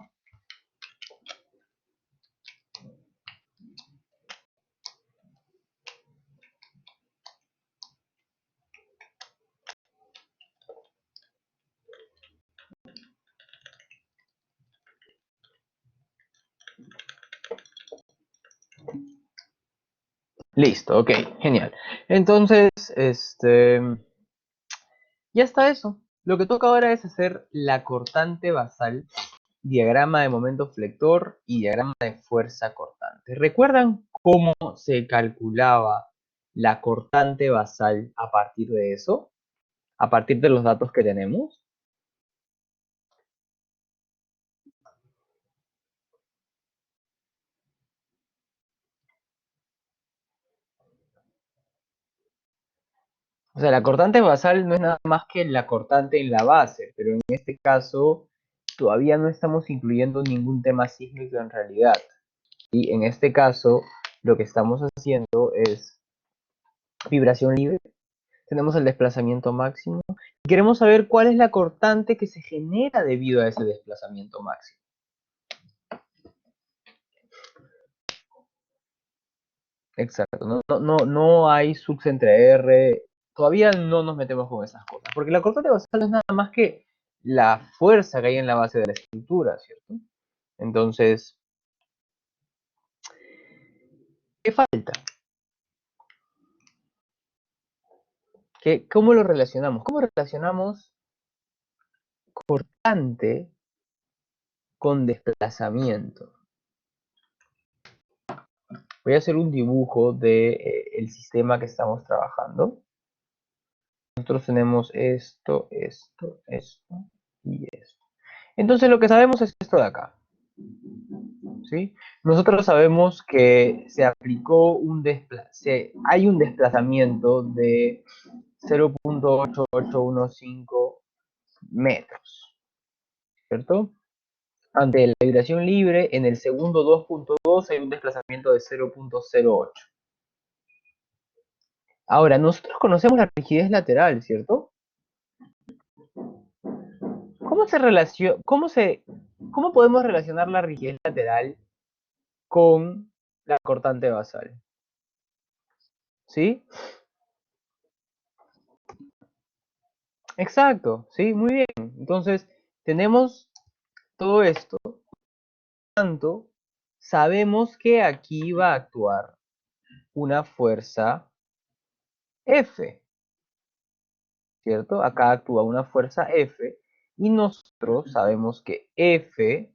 Listo, ok, genial. Entonces, ya está eso. Lo que toca ahora es hacer la cortante basal, diagrama de momento flector y diagrama de fuerza cortante. ¿Recuerdan cómo se calculaba la cortante basal a partir de eso? A partir de los datos que tenemos. O sea, la cortante basal no es nada más que la cortante en la base, pero en este caso todavía no estamos incluyendo ningún tema sísmico en realidad. Y en este caso lo que estamos haciendo es vibración libre. Tenemos el desplazamiento máximo y queremos saber cuál es la cortante que se genera debido a ese desplazamiento máximo. Exacto, no hay subs entre R, todavía no nos metemos con esas cosas, porque la cortante basal no es nada más que la fuerza que hay en la base de la estructura, ¿cierto? Entonces, ¿qué falta? ¿Cómo lo relacionamos? ¿Cómo relacionamos cortante con desplazamiento? Voy a hacer un dibujo de el sistema que estamos trabajando. Nosotros tenemos esto, esto, esto y esto. Entonces lo que sabemos es esto de acá. ¿Sí? Nosotros sabemos que se aplicó hay un desplazamiento de 0.8815 metros, ¿cierto? Ante la vibración libre, en el segundo 2.2 hay un desplazamiento de 0.08. Ahora, nosotros conocemos la rigidez lateral, ¿cierto? ¿Cómo podemos relacionar la rigidez lateral con la cortante basal? ¿Sí? Exacto, sí, muy bien. Entonces, tenemos todo esto, tanto sabemos que aquí va a actuar una fuerza F, ¿cierto? Acá actúa una fuerza F y nosotros sabemos que F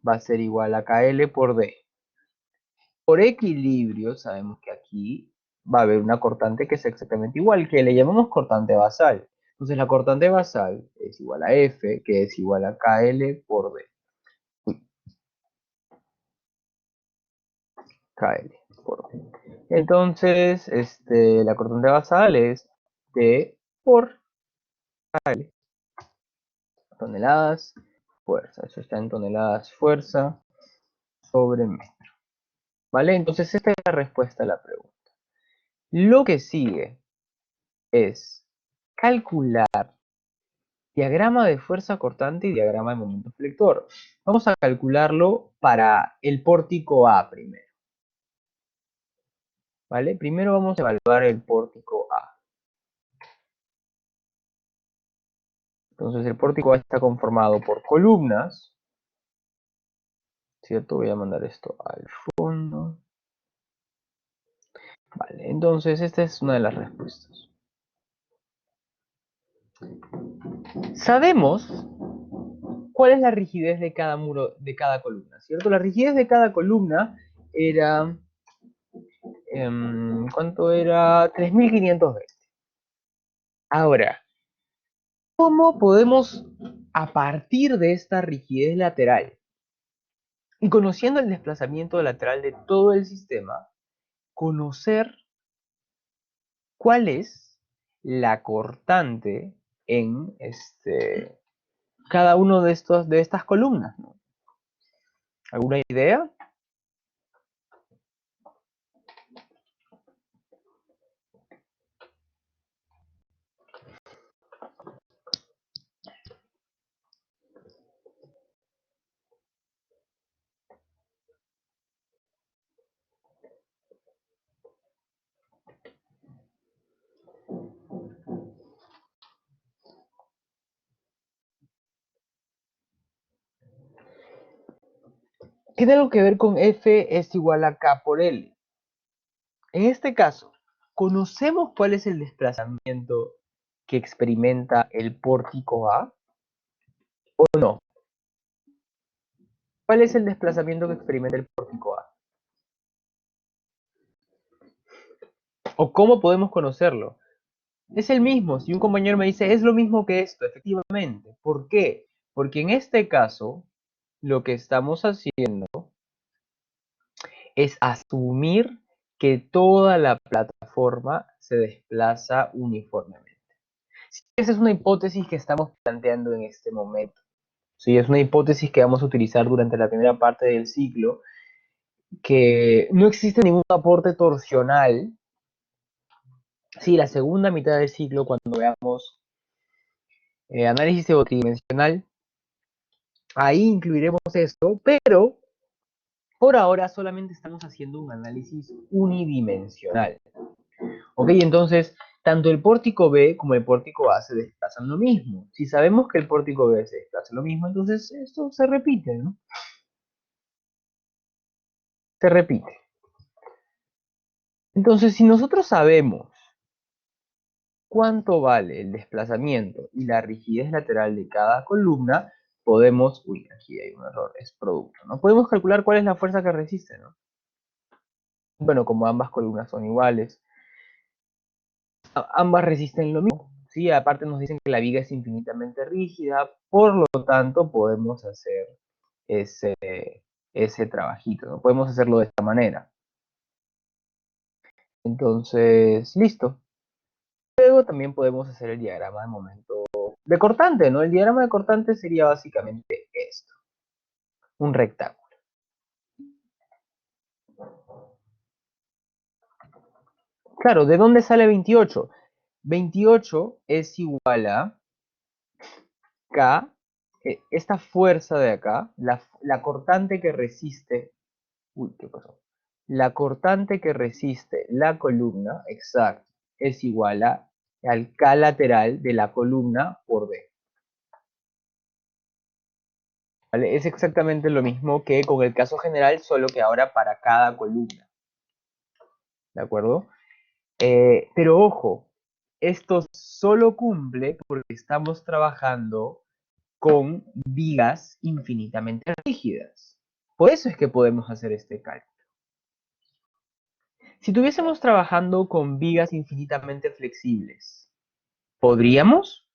va a ser igual a KL por D. Por equilibrio sabemos que aquí va a haber una cortante que es exactamente igual, que le llamamos cortante basal. Entonces la cortante basal es igual a F, que es igual a KL por D. KL por D. Entonces, la cortante basal es D por KL. Toneladas, fuerza. Eso está en toneladas fuerza sobre metro. ¿Vale? Entonces esta es la respuesta a la pregunta. Lo que sigue es calcular diagrama de fuerza cortante y diagrama de momento flector. Vamos a calcularlo para el pórtico A primero. ¿Vale? Primero vamos a evaluar el pórtico A. Entonces el pórtico A está conformado por columnas. ¿Cierto? Voy a mandar esto al fondo. Vale, entonces esta es una de las respuestas. Sabemos cuál es la rigidez de cada muro, de cada columna, ¿cierto? La rigidez de cada columna era, ¿cuánto era? 3520. Ahora, ¿cómo podemos, a partir de esta rigidez lateral, y conociendo el desplazamiento lateral de todo el sistema, conocer cuál es la cortante en cada uno de estas columnas, ¿no? ¿Alguna idea? Tiene algo que ver con F es igual a K por L. En este caso, ¿conocemos cuál es el desplazamiento que experimenta el pórtico A o no? ¿Cuál es el desplazamiento que experimenta el pórtico A? ¿O cómo podemos conocerlo? Es el mismo. Si un compañero me dice, es lo mismo que esto, efectivamente. ¿Por qué? Porque en este caso, lo que estamos haciendo es asumir que toda la plataforma se desplaza uniformemente. Esa es una hipótesis que estamos planteando en este momento. Sí, es una hipótesis que vamos a utilizar durante la primera parte del ciclo, que no existe ningún aporte torsional. Sí, la segunda mitad del ciclo, cuando veamos análisis tridimensional, ahí incluiremos esto, pero por ahora solamente estamos haciendo un análisis unidimensional. Ok, entonces, tanto el pórtico B como el pórtico A se desplazan lo mismo. Si sabemos que el pórtico B se desplaza lo mismo, entonces esto se repite, ¿no? Se repite. Entonces, si nosotros sabemos cuánto vale el desplazamiento y la rigidez lateral de cada columna, podemos, uy, aquí hay un error, es producto, ¿no? Podemos calcular cuál es la fuerza que resiste, ¿no? Bueno, como ambas columnas son iguales, ambas resisten lo mismo, ¿sí? Aparte nos dicen que la viga es infinitamente rígida, por lo tanto podemos hacer ese, ese trabajito, ¿no? Podemos hacerlo de esta manera. Entonces, listo. Luego también podemos hacer el diagrama de momento de cortante, ¿no? El diagrama de cortante sería básicamente esto, un rectángulo. Claro, ¿de dónde sale 28? 28 es igual a K, esta fuerza de acá, la cortante que resiste, uy, ¿qué pasó? La cortante que resiste la columna, exacto, es igual al K lateral de la columna por B. ¿Vale? Es exactamente lo mismo que con el caso general, solo que ahora para cada columna. ¿De acuerdo? Pero ojo, esto solo cumple porque estamos trabajando con vigas infinitamente rígidas. Por eso es que podemos hacer este cálculo. Si estuviésemos trabajando con vigas infinitamente flexibles, ¿podríamos?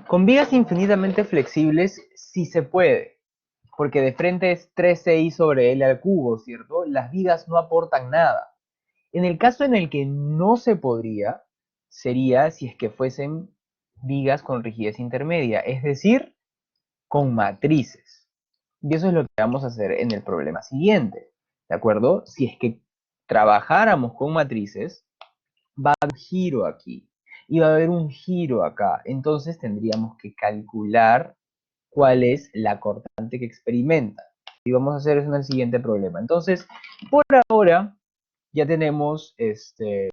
Con vigas infinitamente flexibles sí se puede, porque de frente es 3ci sobre L al cubo, ¿cierto? Las vigas no aportan nada. En el caso en el que no se podría, sería si es que fuesen vigas con rigidez intermedia, es decir, con matrices. Y eso es lo que vamos a hacer en el problema siguiente, ¿de acuerdo? Si es que trabajáramos con matrices, va a haber un giro aquí y va a haber un giro acá. Entonces tendríamos que calcular cuál es la cortante que experimenta. Y vamos a hacer eso en el siguiente problema. Entonces, por ahora ya tenemos el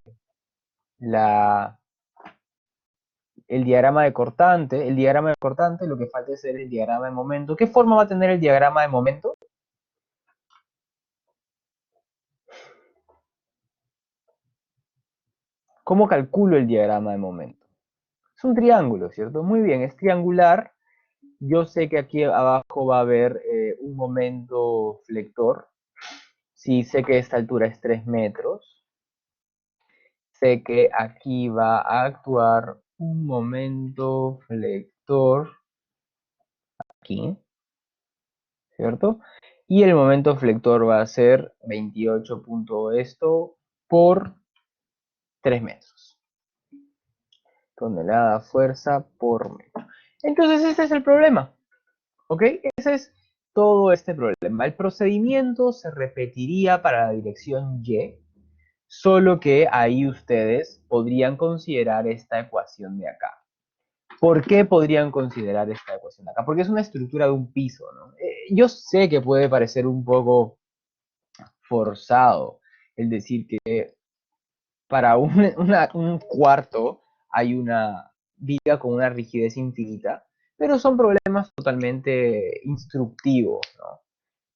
diagrama de cortante. El diagrama de cortante, lo que falta es hacer el diagrama de momento. ¿Qué forma va a tener el diagrama de momento? ¿Cómo calculo el diagrama de momento? Es un triángulo, ¿cierto? Muy bien, es triangular. Yo sé que aquí abajo va a haber un momento flector. Sí, sé que esta altura es 3 metros. Sé que aquí va a actuar un momento flector aquí, ¿cierto? Y el momento flector va a ser 28 punto esto por 3 metros. Tonelada fuerza por metro. Entonces este es el problema, ¿ok? Ese es todo este problema. El procedimiento se repetiría para la dirección Y, solo que ahí ustedes podrían considerar esta ecuación de acá. ¿Por qué podrían considerar esta ecuación de acá? Porque es una estructura de un piso, ¿no? Yo sé que puede parecer un poco forzado el decir que para un cuarto hay una viga con una rigidez infinita, pero son problemas totalmente instructivos, ¿no?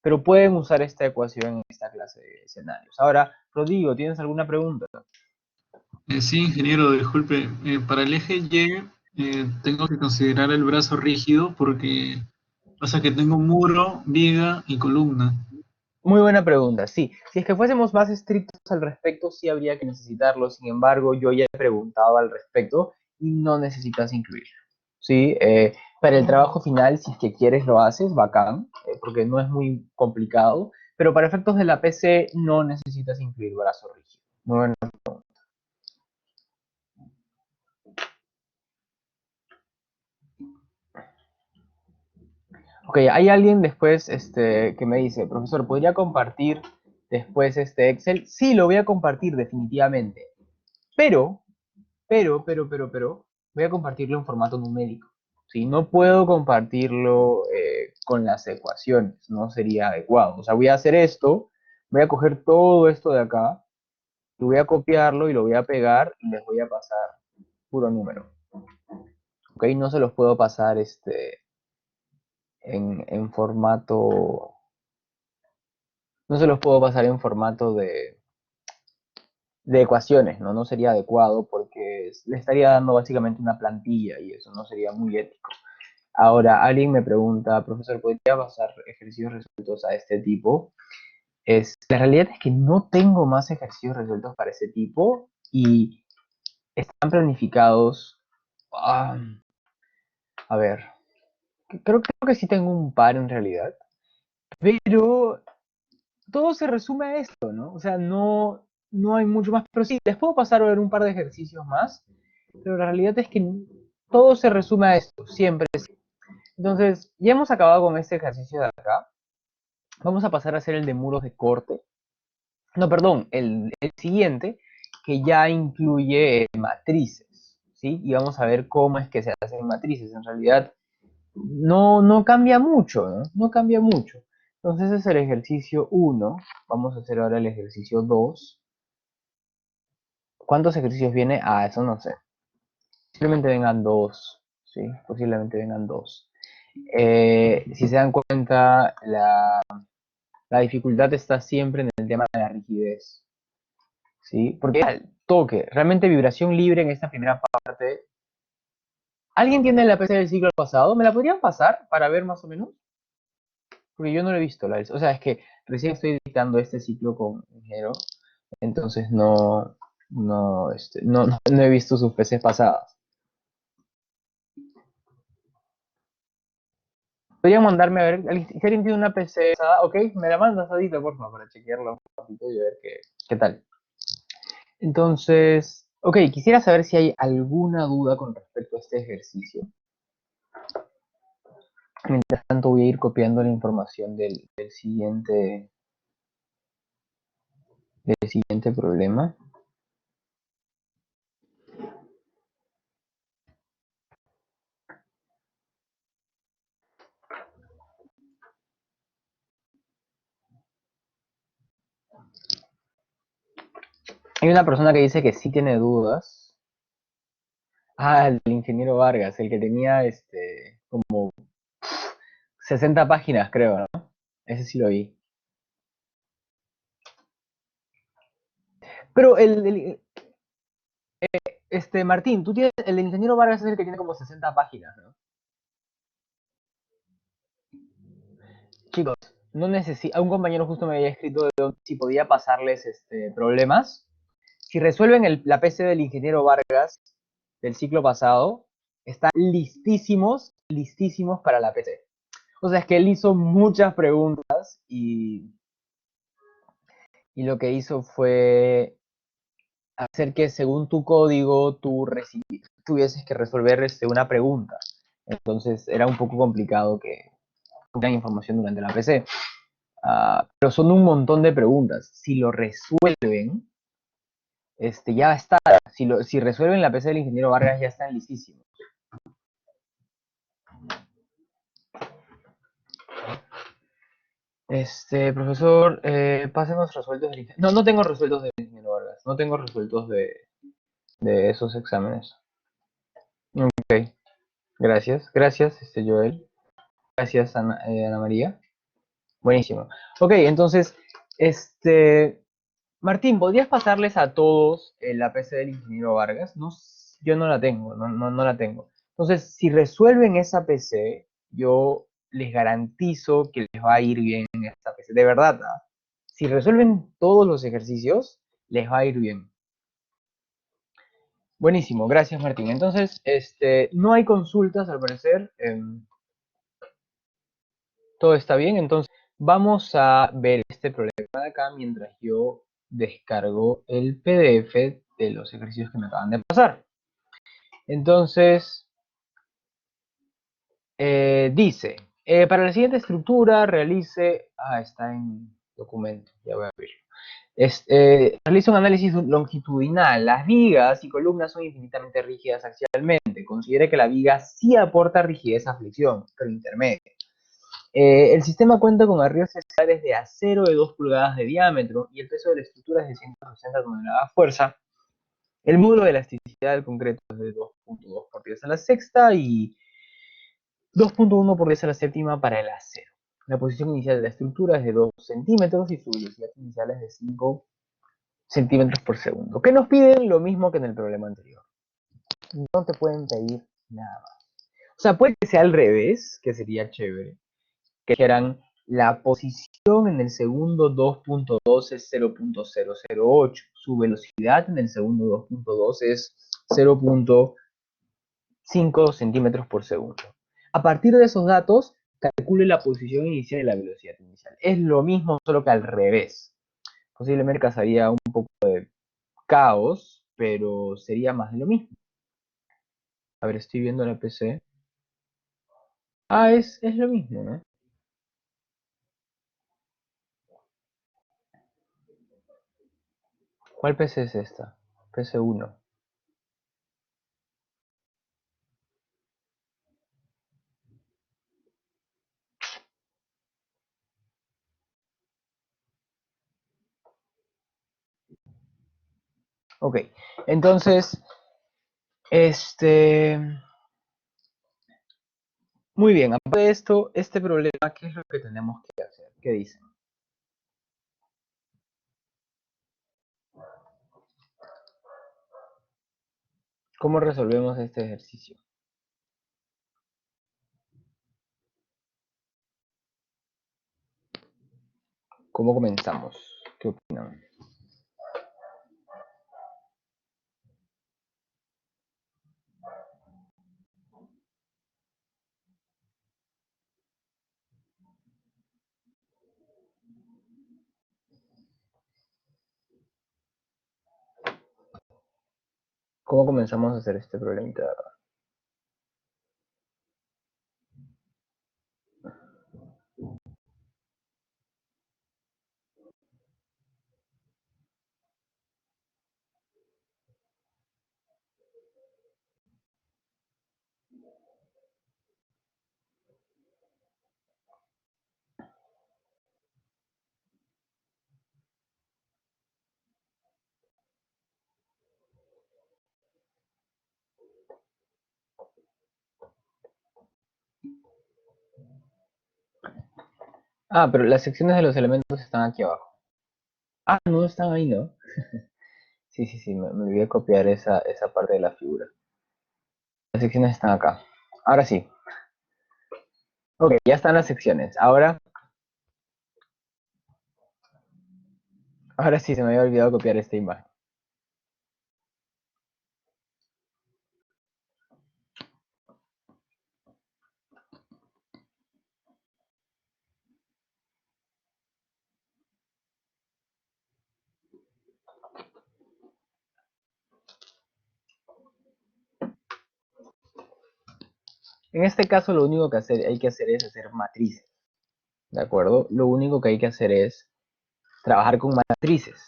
Pero pueden usar esta ecuación en esta clase de escenarios. Ahora, Rodrigo, ¿tienes alguna pregunta? Sí, ingeniero, disculpe. Para el eje Y, tengo que considerar el brazo rígido porque pasa que tengo muro, viga y columna. Muy buena pregunta, sí. Si es que fuésemos más estrictos al respecto, sí habría que necesitarlo. Sin embargo, yo ya he preguntado al respecto y no necesitas incluirlo. ¿Sí? Para el trabajo final, si es que quieres, lo haces, bacán, porque no es muy complicado. Pero para efectos de la PC, no necesitas incluir brazo rígido. Muy buena. Ok, hay alguien después que me dice, profesor, ¿podría compartir después este Excel? Sí, lo voy a compartir definitivamente. Pero voy a compartirlo en formato numérico. ¿Sí? No puedo compartirlo con las ecuaciones, no sería adecuado. O sea, voy a hacer esto, voy a coger todo esto de acá, y voy a copiarlo y lo voy a pegar y les voy a pasar puro número. ¿Ok? No se los puedo pasar en formato, no se los puedo pasar en formato de ecuaciones, ¿no? No sería adecuado porque le estaría dando básicamente una plantilla y eso no sería muy ético. Ahora, alguien me pregunta, profesor, ¿podría pasar ejercicios resueltos a este tipo? La realidad es que no tengo más ejercicios resueltos para ese tipo y están planificados. ah, a ver, creo que sí tengo un par en realidad, pero todo se resume a esto, ¿no? O sea, no hay mucho más. Pero sí, les puedo pasar a ver un par de ejercicios más, pero la realidad es que todo se resume a esto, siempre. Entonces, ya hemos acabado con este ejercicio de acá. Vamos a pasar a hacer el de muros de corte. No, perdón, el siguiente, que ya incluye matrices, ¿sí? Y vamos a ver cómo es que se hacen matrices. En realidad, no cambia mucho, ¿no? No cambia mucho. Entonces, ese es el ejercicio 1. Vamos a hacer ahora el ejercicio 2. ¿Cuántos ejercicios viene? Ah, eso no sé. Posiblemente vengan dos, ¿sí? Posiblemente vengan dos. Si se dan cuenta, la dificultad está siempre en el tema de la rigidez, ¿sí? Porque al toque, realmente vibración libre en esta primera parte. ¿Alguien tiene la PC del ciclo pasado? ¿Me la podrían pasar para ver más o menos? Porque yo no lo he visto. O sea, es que recién estoy dictando este ciclo con ingeniero, entonces no he visto sus PCs pasadas. Podrían mandarme a ver, si alguien tiene una PC pasada, ok, me la mandas ahorita, por favor, para chequearla un poquito y ver qué tal. Entonces, ok, quisiera saber si hay alguna duda con respecto a este ejercicio. Mientras tanto voy a ir copiando la información del siguiente problema. Hay una persona que dice que sí tiene dudas. Ah, el ingeniero Vargas, el que tenía como 60 páginas, creo, ¿no? Ese sí lo vi. Pero Martín, tú tienes, el ingeniero Vargas es el que tiene como 60 páginas, ¿no? Chicos, no necesito, un compañero justo me había escrito si podía pasarles problemas. Si resuelven la PC del ingeniero Vargas del ciclo pasado, están listísimos, listísimos para la PC. O sea, es que él hizo muchas preguntas y lo que hizo fue hacer que según tu código tú tuvieses que resolver una pregunta. Entonces era un poco complicado que tuvieran información durante la PC. Pero son un montón de preguntas. Si lo resuelven, ya está. Si resuelven la PC del ingeniero Vargas, ya están listísimos. Profesor, pásenos resueltos del ingeniero. No tengo resueltos del ingeniero Vargas. No tengo resueltos de esos exámenes. Ok. Gracias, Joel. Gracias, Ana María. Buenísimo. Ok, entonces, Martín, ¿podrías pasarles a todos la PC del ingeniero Vargas? No, yo no la tengo, no la tengo. Entonces, si resuelven esa PC, yo les garantizo que les va a ir bien en esta PC. De verdad, ¿ah? Si resuelven todos los ejercicios, les va a ir bien. Buenísimo, gracias Martín. Entonces, no hay consultas al parecer. Todo está bien, entonces vamos a ver este problema de acá mientras yo descargo el PDF de los ejercicios que me acaban de pasar. Entonces, dice, para la siguiente estructura realice, está en documento, ya voy a abrirlo. Realiza un análisis longitudinal. Las vigas y columnas son infinitamente rígidas axialmente. Considere que la viga sí aporta rigidez a flexión, pero intermedia. El sistema cuenta con arríos celulares de acero de 2 pulgadas de diámetro y el peso de la estructura es de 160 toneladas fuerza. El módulo de elasticidad del concreto es de 2.2 por 10 a la sexta y 2.1 por 10 a la séptima para el acero. La posición inicial de la estructura es de 2 centímetros y su velocidad inicial es de 5 centímetros por segundo. ¿Qué nos piden? Lo mismo que en el problema anterior. No te pueden pedir nada más. O sea, puede que sea al revés, que sería chévere. Que dijeran la posición en el segundo 2.2 es 0.008. Su velocidad en el segundo 2.2 es 0.5 centímetros por segundo. A partir de esos datos, calcule la posición inicial y la velocidad inicial. Es lo mismo, solo que al revés. Posiblemente causaría un poco de caos, pero sería más de lo mismo. A ver, estoy viendo la PC. Es lo mismo, ¿no? ¿Cuál PC es esta? PC1. Ok, entonces, muy bien, aparte de esto, este problema, ¿qué es lo que tenemos que hacer? ¿Qué dicen? ¿Cómo resolvemos este ejercicio? ¿Cómo comenzamos? ¿Qué opinan? ¿Cómo comenzamos a hacer este problemita? Pero las secciones de los elementos están aquí abajo. No están ahí, ¿no? Sí, me olvidé copiar esa parte de la figura. Las secciones están acá. Ahora sí. Ok, ya están las secciones. Ahora sí, se me había olvidado copiar esta imagen. En este caso lo único que hay que hacer es hacer matrices, ¿de acuerdo? Lo único que hay que hacer es trabajar con matrices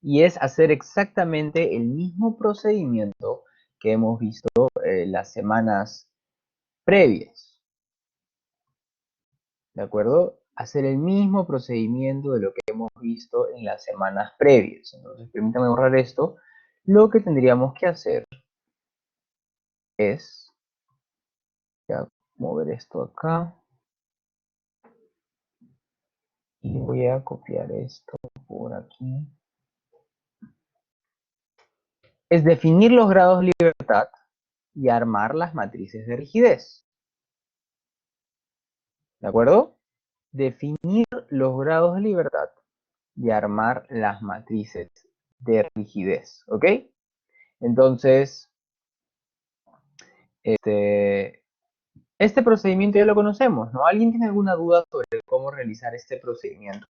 y es hacer exactamente el mismo procedimiento que hemos visto las semanas previas, ¿de acuerdo? Hacer el mismo procedimiento de lo que hemos visto en las semanas previas. Entonces, permítame borrar esto. Lo que tendríamos que hacer es, ya, mover esto acá. Y voy a copiar esto por aquí. Es definir los grados de libertad y armar las matrices de rigidez. ¿De acuerdo? Definir los grados de libertad y armar las matrices de rigidez. ¿Ok? Entonces, este procedimiento ya lo conocemos, ¿no? ¿Alguien tiene alguna duda sobre cómo realizar este procedimiento?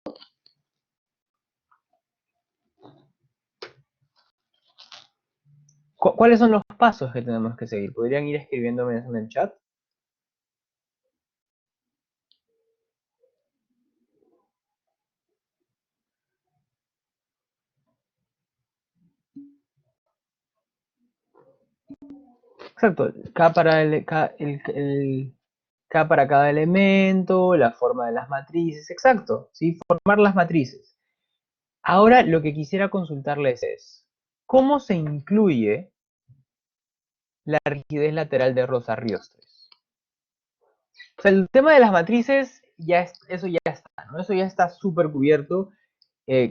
¿Cuáles son los pasos que tenemos que seguir? ¿Podrían ir escribiéndome eso en el chat? Exacto, K para cada elemento, la forma de las matrices, exacto, ¿sí? Formar las matrices. Ahora lo que quisiera consultarles es, ¿cómo se incluye la rigidez lateral de Rosas-Riostres? O sea, el tema de las matrices, eso ya está, ¿no? Eso ya está súper cubierto.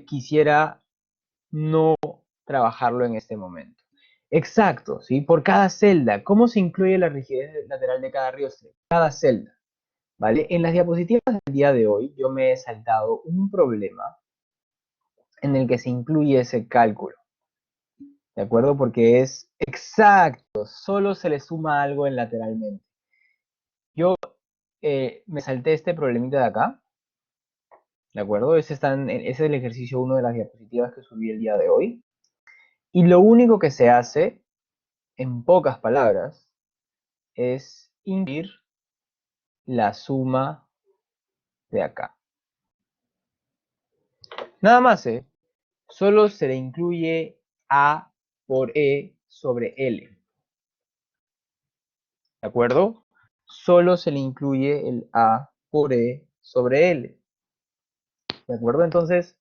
Quisiera no trabajarlo en este momento. Exacto, ¿sí? Por cada celda, ¿cómo se incluye la rigidez lateral de cada riostre? Cada celda, ¿vale? En las diapositivas del día de hoy yo me he saltado un problema en el que se incluye ese cálculo, ¿de acuerdo? Porque es exacto, solo se le suma algo en lateralmente. Yo me salté este problemita de acá, ¿de acuerdo? Ese es el ejercicio 1 de las diapositivas que subí el día de hoy. Y lo único que se hace, en pocas palabras, es incluir la suma de acá. Nada más, ¿eh? Solo se le incluye A por E sobre L. ¿De acuerdo? Solo se le incluye el A por E sobre L. ¿De acuerdo? Entonces,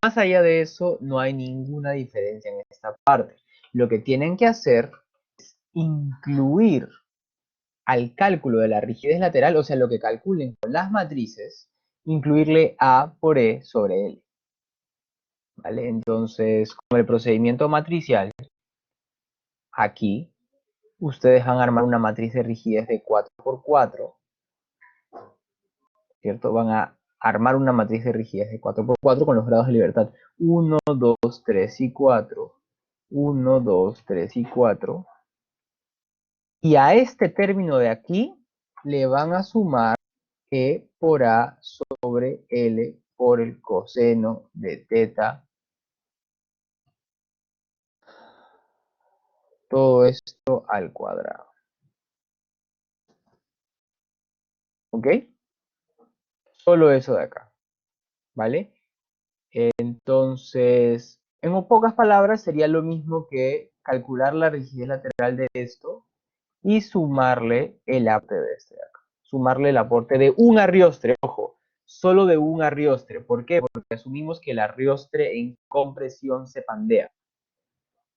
más allá de eso, no hay ninguna diferencia en esta parte. Lo que tienen que hacer es incluir al cálculo de la rigidez lateral, o sea, lo que calculen con las matrices, incluirle A por E sobre L. ¿Vale? Entonces, con el procedimiento matricial, aquí, ustedes van a armar una matriz de rigidez de 4×4, ¿cierto? Van a armar una matriz de rigidez de 4×4 con los grados de libertad 1, 2, 3 y 4. 1, 2, 3 y 4. Y a este término de aquí le van a sumar E por A sobre L por el coseno de teta. Todo esto al cuadrado. ¿Ok? Solo eso de acá. ¿Vale? Entonces, en pocas palabras, sería lo mismo que calcular la rigidez lateral de esto y sumarle el aporte de este de acá. Sumarle el aporte de un arriostre, ojo, solo de un arriostre. ¿Por qué? Porque asumimos que el arriostre en compresión se pandea.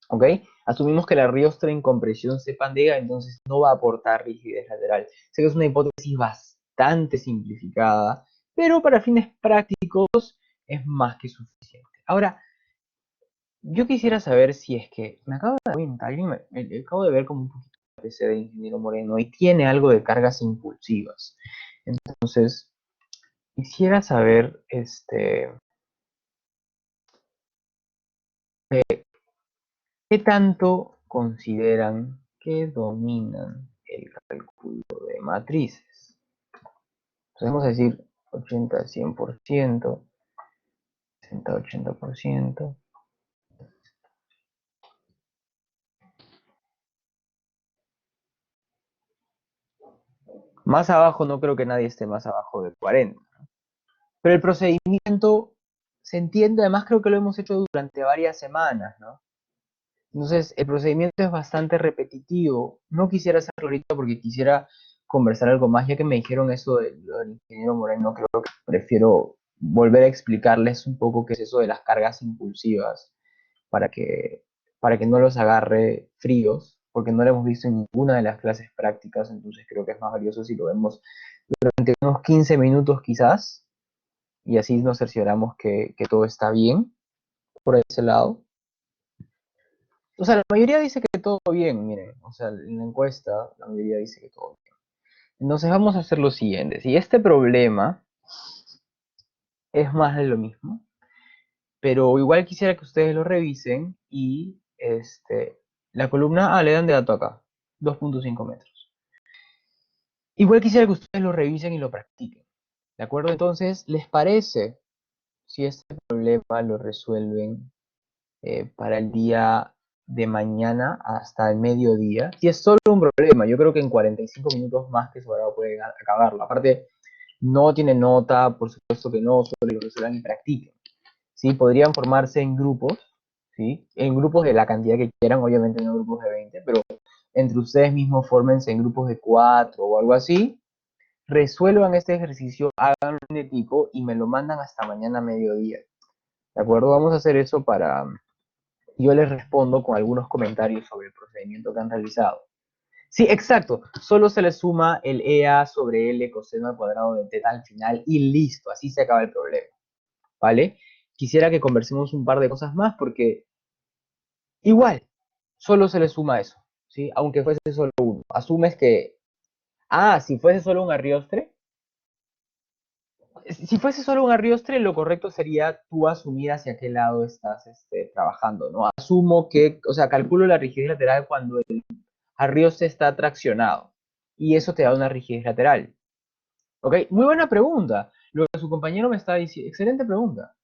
¿Ok? Asumimos que el arriostre en compresión se pandea, entonces no va a aportar rigidez lateral. Sé que es una hipótesis bastante simplificada, pero para fines prácticos es más que suficiente. Ahora, yo quisiera saber si es que me acabo de dar cuenta, acabo de ver como un poquito de PC de Ingeniero Moreno y tiene algo de cargas impulsivas. Entonces, quisiera saber, ¿qué tanto consideran que dominan el cálculo de matrices? Podemos decir 80-100%, 60-80%. Más abajo no creo que nadie esté más abajo del 40. Pero el procedimiento se entiende, además creo que lo hemos hecho durante varias semanas, ¿no? Entonces, el procedimiento es bastante repetitivo. No quisiera hacerlo ahorita porque quisiera conversar algo más, ya que me dijeron eso lo del ingeniero Moreno, creo que prefiero volver a explicarles un poco qué es eso de las cargas impulsivas para que, para que no los agarre fríos, porque no lo hemos visto en ninguna de las clases prácticas, entonces creo que es más valioso si lo vemos durante unos 15 minutos quizás, y así nos cercioramos que todo está bien por ese lado. O sea, la mayoría dice que todo bien, miren, o sea, en la encuesta la mayoría dice que todo bien. Entonces vamos a hacer lo siguiente, si este problema es más de lo mismo, pero igual quisiera que ustedes lo revisen y la columna A le dan de dato acá, 2.5 metros. Igual quisiera que ustedes lo revisen y lo practiquen, ¿de acuerdo? Entonces, ¿les parece si este problema lo resuelven para el día de mañana hasta el mediodía? Si es solo un problema, yo creo que en 45 minutos más que sobrado pueden acabarlo. Aparte, no tiene nota, por supuesto que no, solo lo resuelvan y practiquen. ¿Sí? Podrían formarse en grupos, ¿sí? En grupos de la cantidad que quieran, obviamente no grupos de 20, pero entre ustedes mismos fórmense en grupos de 4 o algo así, resuelvan este ejercicio, háganlo en equipo y me lo mandan hasta mañana a mediodía. ¿De acuerdo? Vamos a hacer eso para... Yo les respondo con algunos comentarios sobre el procedimiento que han realizado. Sí, exacto. Solo se le suma el EA sobre L coseno al cuadrado de teta al final y listo. Así se acaba el problema. ¿Vale? Quisiera que conversemos un par de cosas más porque igual, solo se le suma eso. ¿Sí? Aunque fuese solo uno. Asumes que... Ah, si fuese solo un arriostre. Si fuese solo un arriostre, lo correcto sería tú asumir hacia qué lado estás trabajando, ¿no? Asumo que, o sea, calculo la rigidez lateral cuando el arriostre está traccionado. Y eso te da una rigidez lateral. ¿Ok? Muy buena pregunta. Lo que su compañero me está diciendo, excelente pregunta.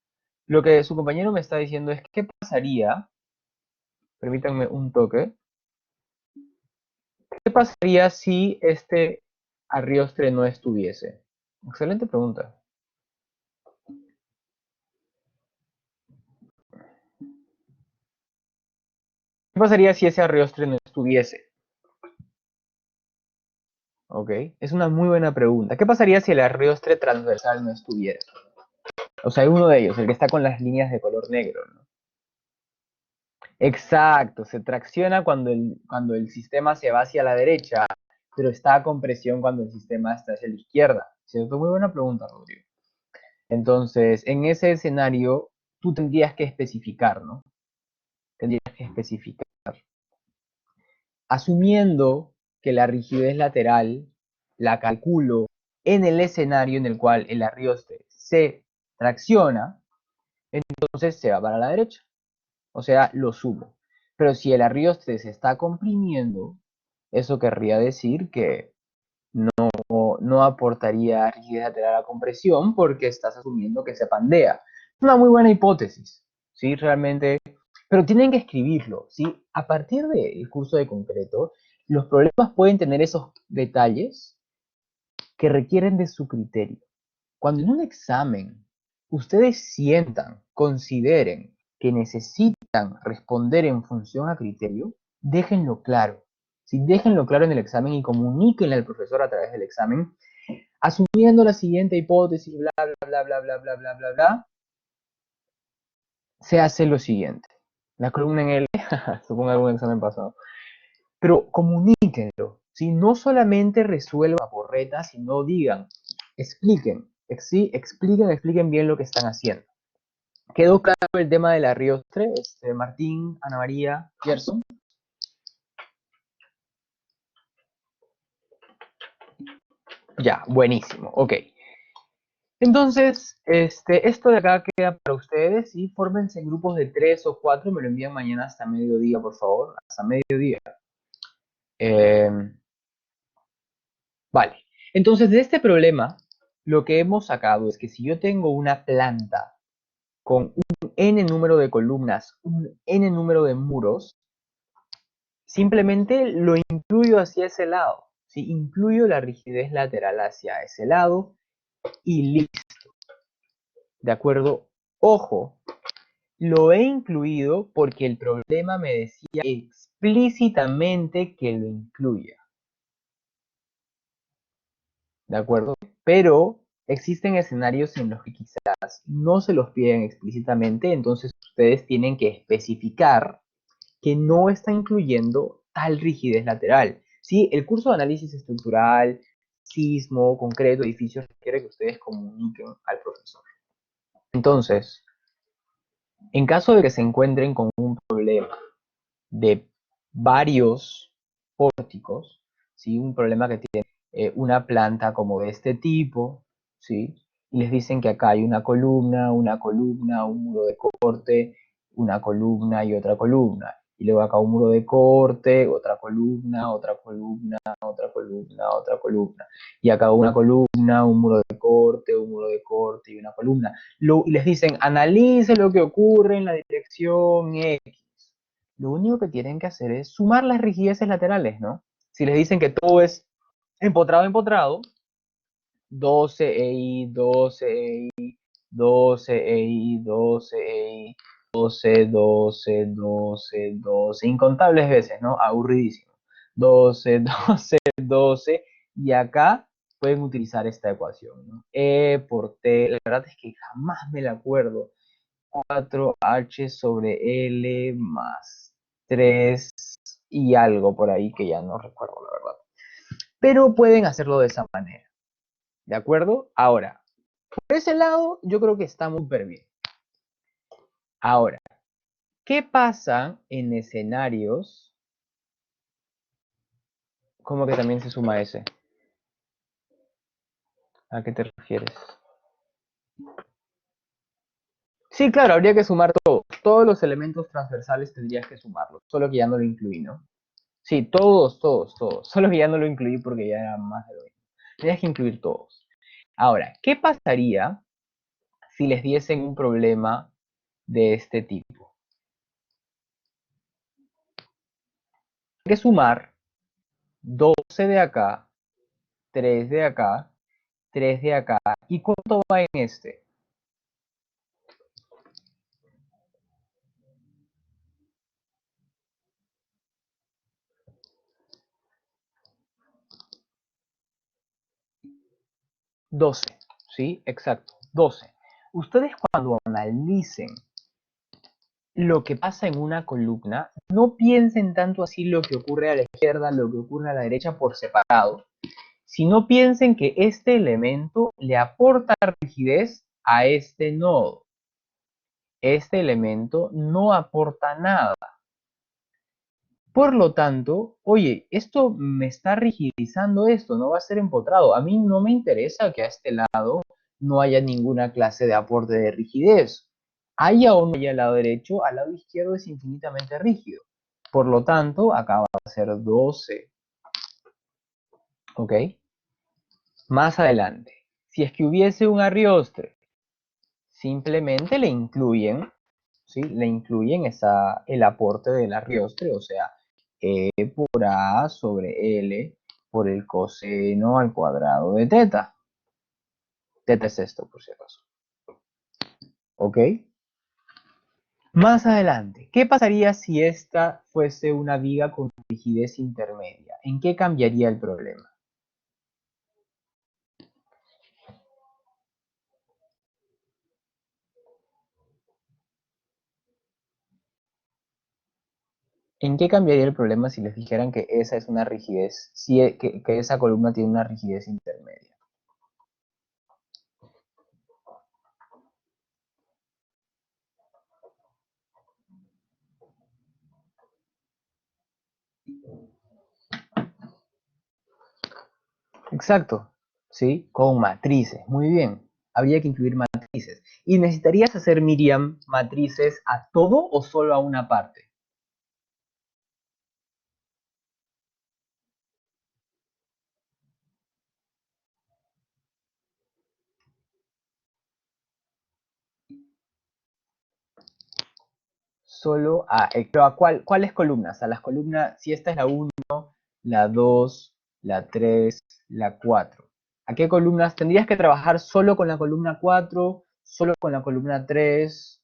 Lo que su compañero me está diciendo es, ¿qué pasaría? Permítanme un toque. ¿Qué pasaría si este arriostre no estuviese? Excelente pregunta. ¿Qué pasaría si ese arriostre no estuviese? Ok, es una muy buena pregunta. ¿Qué pasaría si el arriostre transversal no estuviera? O sea, uno de ellos, el que está con las líneas de color negro, ¿no? Exacto, se tracciona cuando el sistema se va hacia la derecha, pero está con presión cuando el sistema está hacia la izquierda. ¿Cierto? Muy buena pregunta, Rodrigo. Entonces, en ese escenario, tú tendrías que especificar, ¿no? Tendrías que especificar. Asumiendo que la rigidez lateral la calculo en el escenario en el cual el arriostre se tracciona, entonces se va para la derecha. O sea, lo sumo. Pero si el arriostre se está comprimiendo, eso querría decir que no aportaría rigidez lateral a la compresión porque estás asumiendo que se pandea. Una muy buena hipótesis, ¿sí? Realmente, pero tienen que escribirlo, ¿sí? A partir del curso de concreto, los problemas pueden tener esos detalles que requieren de su criterio. Cuando en un examen ustedes sientan, consideren que necesitan responder en función a criterio, déjenlo claro. Si déjenlo claro en el examen y comuníquenle al profesor a través del examen, asumiendo la siguiente hipótesis, bla, bla, bla, bla, bla, bla, bla, bla, bla, se hace lo siguiente. La columna en L, supongo algún examen pasado, pero comuníquenlo. Si no solamente resuelvan la porreta, sino digan, expliquen, ¿sí? Expliquen bien lo que están haciendo. ¿Ok? ¿Quedó claro el tema de la riostre? Martín, Ana María, Gerson. Ya, buenísimo, ok. Entonces, esto de acá queda para ustedes y fórmense en grupos de 3 o 4, me lo envían mañana hasta mediodía, por favor, hasta mediodía. Vale, entonces de este problema, lo que hemos sacado es que si yo tengo una planta con un n número de columnas, un n número de muros, simplemente lo incluyo hacia ese lado, ¿sí? Incluyo la rigidez lateral hacia ese lado y listo. ¿De acuerdo? Ojo, lo he incluido porque el problema me decía explícitamente que lo incluya. ¿De acuerdo? Pero existen escenarios en los que quizás no se los piden explícitamente, entonces ustedes tienen que especificar que no está incluyendo tal rigidez lateral. ¿Sí? El curso de análisis estructural, sismo, concreto, edificios, requiere que ustedes comuniquen al profesor. Entonces, en caso de que se encuentren con un problema de varios pórticos, ¿sí? Un problema que tiene una planta como de este tipo, ¿sí? Y les dicen que acá hay una columna, un muro de corte, una columna y otra columna. Y luego acá un muro de corte, otra columna, otra columna, otra columna, otra columna. Y acá una columna, un muro de corte, un muro de corte y una columna. Y les dicen, analice lo que ocurre en la dirección X. Lo único que tienen que hacer es sumar las rigideces laterales, ¿no? Si les dicen que todo es empotrado, 12 EI, 12 EI, 12 EI, 12 EI, 12, 12, 12, 12, incontables veces, ¿no? Aburridísimo. 12, 12, 12, y acá pueden utilizar esta ecuación, ¿no? E por T, la verdad es que jamás me la acuerdo. 4H sobre L más 3 y algo por ahí que ya no recuerdo, la verdad. Pero pueden hacerlo de esa manera. ¿De acuerdo? Ahora, por ese lado, yo creo que está súper bien. Ahora, ¿qué pasa en escenarios? ¿Cómo que también se suma ese? ¿A qué te refieres? Sí, claro, habría que sumar todo. Todos los elementos transversales tendrías que sumarlos, solo que ya no lo incluí, ¿no? Sí, todos, todos, todos. Solo que ya no lo incluí porque ya era más de lo mismo. Tienes que incluir todos. Ahora, ¿qué pasaría si les diesen un problema de este tipo? Hay que sumar 12 de acá, 3 de acá, 3 de acá. ¿Y cuánto va en este? $12, ¿sí? Exacto, 12. Ustedes cuando analicen lo que pasa en una columna, no piensen tanto así lo que ocurre a la izquierda, lo que ocurre a la derecha por separado, sino piensen que este elemento le aporta rigidez a este nodo. Este elemento no aporta nada. Por lo tanto, oye, esto me está rigidizando esto, no va a ser empotrado. A mí no me interesa que a este lado no haya ninguna clase de aporte de rigidez. Haya o no haya al lado derecho, al lado izquierdo es infinitamente rígido. Por lo tanto, acá va a ser 12. ¿Ok? Más adelante, si es que hubiese un arriostre, simplemente le incluyen, ¿sí? Le incluyen el aporte del arriostre, o sea, E por A sobre L por el coseno al cuadrado de teta. Teta es esto, por si acaso. ¿Ok? Más adelante, ¿qué pasaría si esta fuese una viga con rigidez intermedia? ¿En qué cambiaría el problema? ¿En qué cambiaría el problema si les dijeran que esa es una rigidez, que esa columna tiene una rigidez intermedia? Exacto, ¿sí? Con matrices, muy bien. Habría que incluir matrices. ¿Y necesitarías hacer, Miriam, matrices a todo o solo a una parte? Solo a, pero ¿a cuáles columnas? A las columnas, si esta es la uno, la 2, la 3, la 4. ¿A qué columnas? ¿Tendrías que trabajar solo con la columna 4, solo con la columna 3?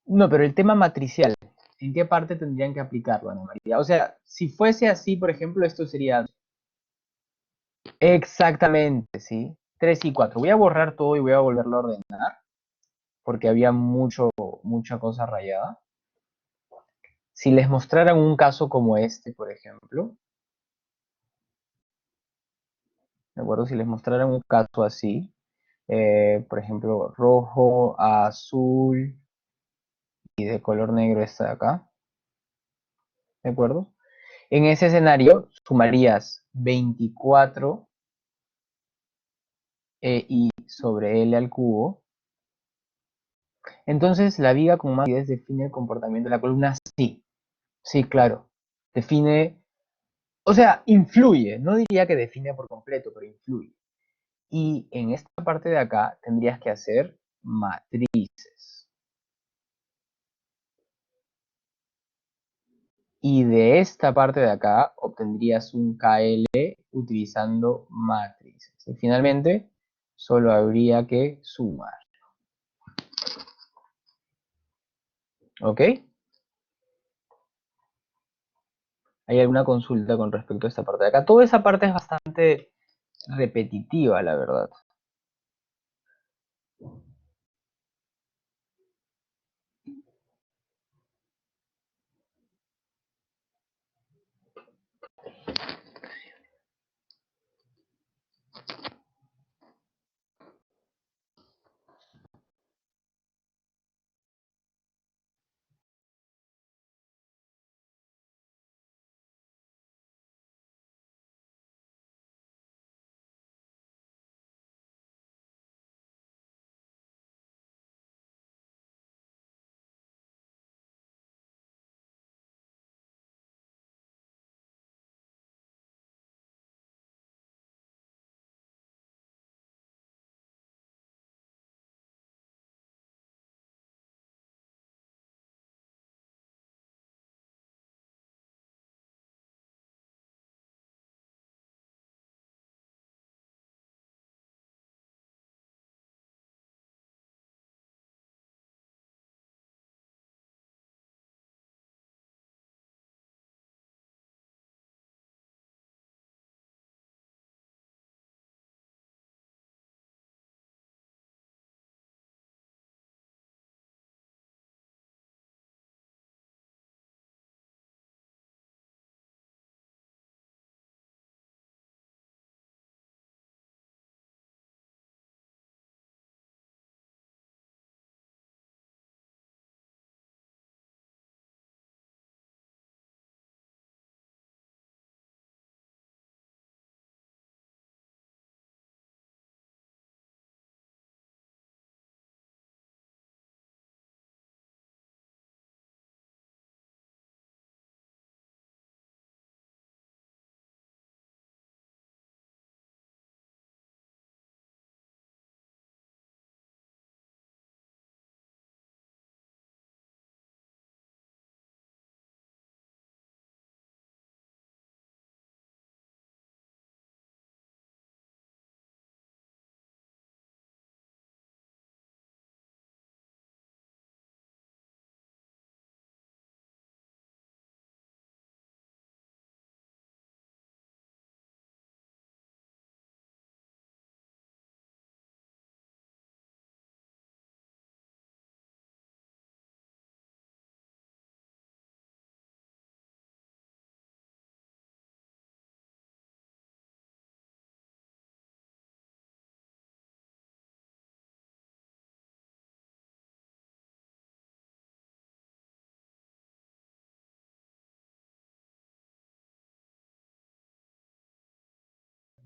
No, pero el tema matricial, ¿en qué parte tendrían que aplicarlo, Ana María? O sea, si fuese así, por ejemplo, esto sería exactamente, ¿sí? 3 y 4. Voy a borrar todo y voy a volverlo a ordenar, porque había mucha cosa rayada. Si les mostraran un caso como este, por ejemplo, ¿de acuerdo? Si les mostraran un caso así, por ejemplo, rojo, azul y de color negro está acá, ¿de acuerdo? En ese escenario sumarías 24 y sobre L al cubo. Entonces la viga con más validez define el comportamiento de la columna. Sí, sí, claro. Define, o sea, influye. No diría que define por completo, pero influye. Y en esta parte de acá tendrías que hacer matrices. Y de esta parte de acá obtendrías un KL utilizando matrices. Y finalmente, solo habría que sumar. ¿Ok? ¿Hay alguna consulta con respecto a esta parte de acá? Toda esa parte es bastante repetitiva, la verdad.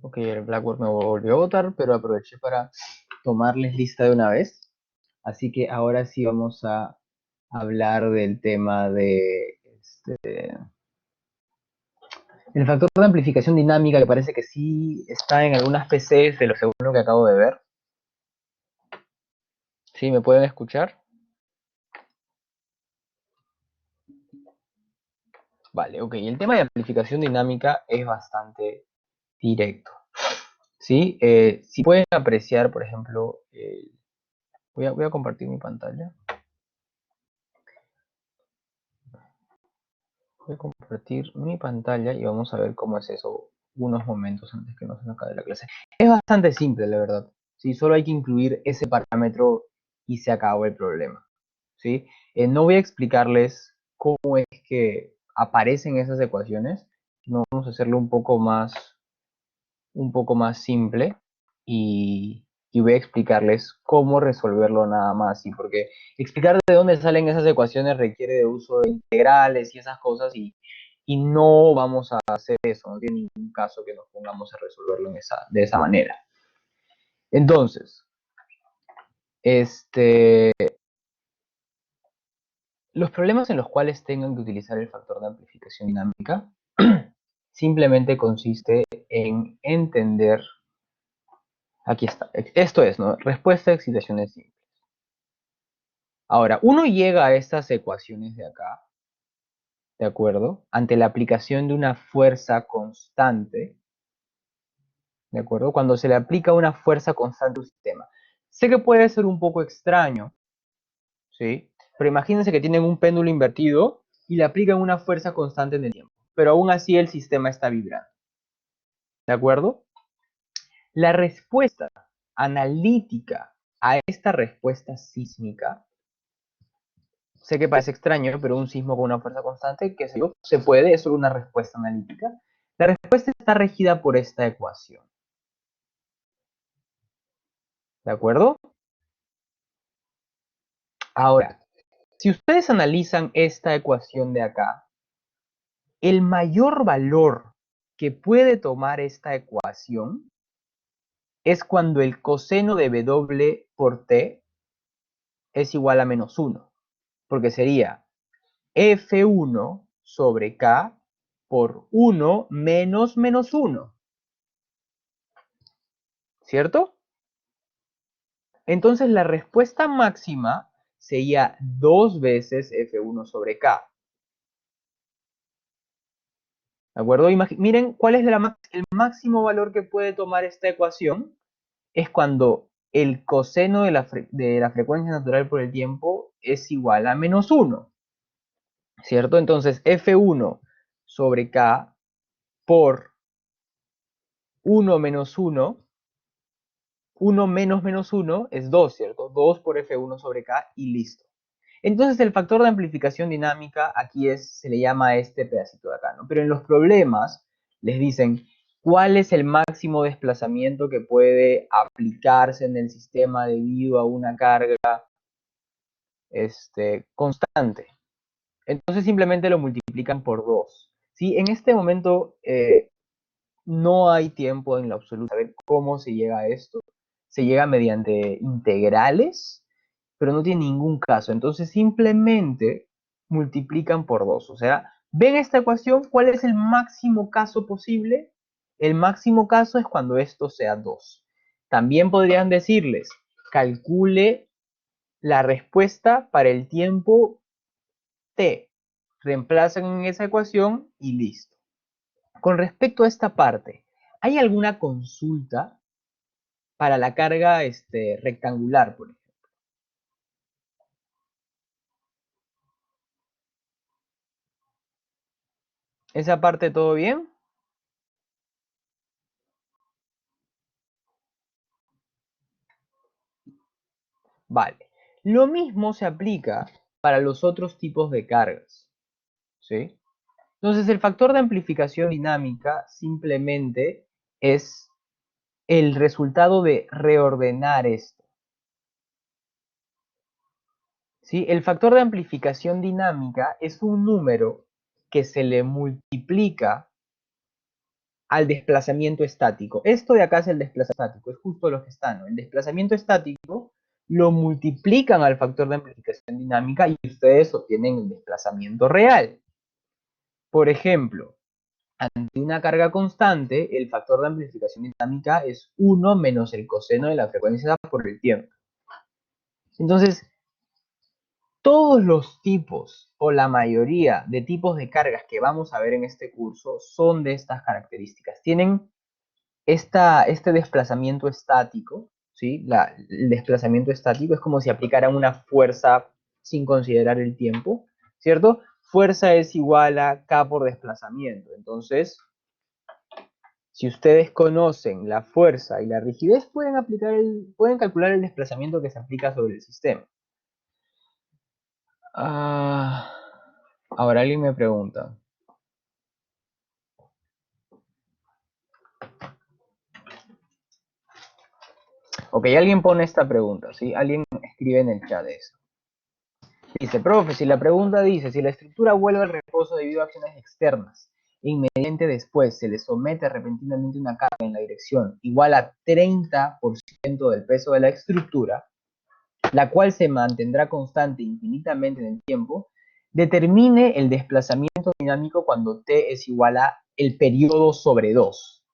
Ok, el Blackboard me volvió a votar, pero aproveché para tomarles lista de una vez. Así que ahora sí vamos a hablar del tema de el factor de amplificación dinámica, que parece que sí está en algunas PCs de lo segundo que acabo de ver. ¿Sí? ¿Me pueden escuchar? Vale, ok. El tema de amplificación dinámica es bastante directo. ¿Sí? Si pueden apreciar, por ejemplo, voy a compartir mi pantalla. Voy a compartir mi pantalla y vamos a ver cómo es eso unos momentos antes que nos acabe la clase. Es bastante simple, la verdad. ¿Sí? Solo hay que incluir ese parámetro y se acabó el problema. ¿Sí? No voy a explicarles cómo es que aparecen esas ecuaciones. No, vamos a hacerlo un poco más simple y voy a explicarles cómo resolverlo nada más. ¿Sí? Porque explicar de dónde salen esas ecuaciones requiere de uso de integrales y esas cosas y no vamos a hacer eso. No tiene ningún caso que nos pongamos a resolverlo de esa manera. Entonces, los problemas en los cuales tengan que utilizar el factor de amplificación dinámica simplemente consiste en entender, aquí está, esto es, ¿no? Respuesta a excitaciones simples. Ahora, uno llega a estas ecuaciones de acá, ¿de acuerdo? Ante la aplicación de una fuerza constante, ¿de acuerdo? Cuando se le aplica una fuerza constante a un sistema. Sé que puede ser un poco extraño, ¿sí? Pero imagínense que tienen un péndulo invertido y le aplican una fuerza constante en el tiempo. Pero aún así el sistema está vibrando. ¿De acuerdo? La respuesta analítica a esta respuesta sísmica, sé que parece extraño, pero un sismo con una fuerza constante, qué sé yo, se puede, es solo una respuesta analítica. La respuesta está regida por esta ecuación. ¿De acuerdo? Ahora, si ustedes analizan esta ecuación de acá, el mayor valor que puede tomar esta ecuación es cuando el coseno de W por T es igual a menos 1, porque sería F1 sobre K por 1 menos menos 1, ¿cierto? Entonces la respuesta máxima sería 2 veces F1 sobre K. ¿De acuerdo? Miren cuál es el máximo valor que puede tomar esta ecuación. Es cuando el coseno de la frecuencia natural por el tiempo es igual a menos 1. ¿Cierto? Entonces F1 sobre K por 1 menos 1, 1 menos menos 1 es 2, ¿cierto? 2 por F1 sobre K y listo. Entonces el factor de amplificación dinámica aquí se le llama a este pedacito de acá, ¿no? Pero en los problemas les dicen cuál es el máximo desplazamiento que puede aplicarse en el sistema debido a una carga constante. Entonces simplemente lo multiplican por 2. ¿Sí? En este momento no hay tiempo en lo absoluto de saber cómo se llega a esto. Se llega mediante integrales, pero no tiene ningún caso. Entonces simplemente multiplican por 2. O sea, ven esta ecuación, ¿cuál es el máximo caso posible? El máximo caso es cuando esto sea 2. También podrían decirles, calcule la respuesta para el tiempo t. Reemplazan en esa ecuación y listo. Con respecto a esta parte, ¿hay alguna consulta para la carga rectangular, por ejemplo? ¿Esa parte todo bien? Vale. Lo mismo se aplica para los otros tipos de cargas, ¿sí? Entonces el factor de amplificación dinámica simplemente es el resultado de reordenar esto, ¿sí? El factor de amplificación dinámica es un número que se le multiplica al desplazamiento estático. Esto de acá es el desplazamiento estático, es justo lo que está, ¿no? El desplazamiento estático lo multiplican al factor de amplificación dinámica y ustedes obtienen el desplazamiento real. Por ejemplo, ante una carga constante, el factor de amplificación dinámica es 1 menos el coseno de la frecuencia por el tiempo. Entonces, todos los tipos o la mayoría de tipos de cargas que vamos a ver en este curso son de estas características. Tienen este desplazamiento estático, ¿sí? El desplazamiento estático es como si aplicaran una fuerza sin considerar el tiempo, ¿cierto? Fuerza es igual a K por desplazamiento. Entonces, si ustedes conocen la fuerza y la rigidez, pueden calcular el desplazamiento que se aplica sobre el sistema. Ahora alguien me pregunta. Ok, alguien pone esta pregunta, ¿sí? Alguien escribe en el chat eso. Dice, profe, si la pregunta dice, si la estructura vuelve al reposo debido a acciones externas e inmediatamente después se le somete repentinamente una carga en la dirección igual a 30% del peso de la estructura, la cual se mantendrá constante infinitamente en el tiempo, determine el desplazamiento dinámico cuando t es igual a el periodo sobre 2.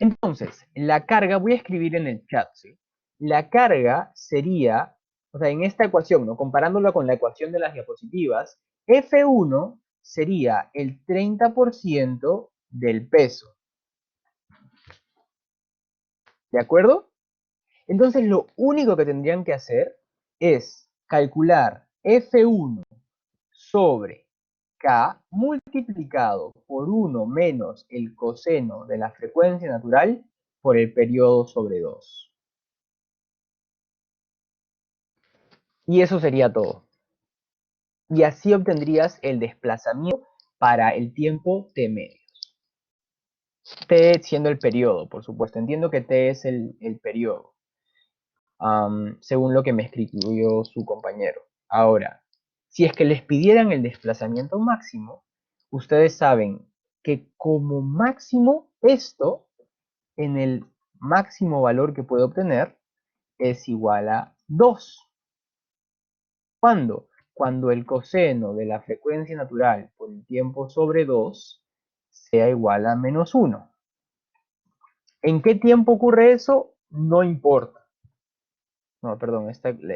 Entonces, la carga, voy a escribir en el chat, ¿sí? La carga sería, o sea, en esta ecuación, ¿no? Comparándola con la ecuación de las diapositivas, F1 sería el 30% del peso. ¿De acuerdo? Entonces, lo único que tendrían que hacer es calcular F1 sobre K multiplicado por 1 menos el coseno de la frecuencia natural por el periodo sobre 2. Y eso sería todo. Y así obtendrías el desplazamiento para el tiempo t medios. T siendo el periodo, por supuesto. Entiendo que t es el periodo, según lo que me escribió su compañero. Ahora, si es que les pidieran el desplazamiento máximo, ustedes saben que como máximo esto, en el máximo valor que puede obtener, es igual a 2. ¿Cuándo? Cuando el coseno de la frecuencia natural por el tiempo sobre 2 sea igual a menos 1. ¿En qué tiempo ocurre eso? No importa. No, perdón,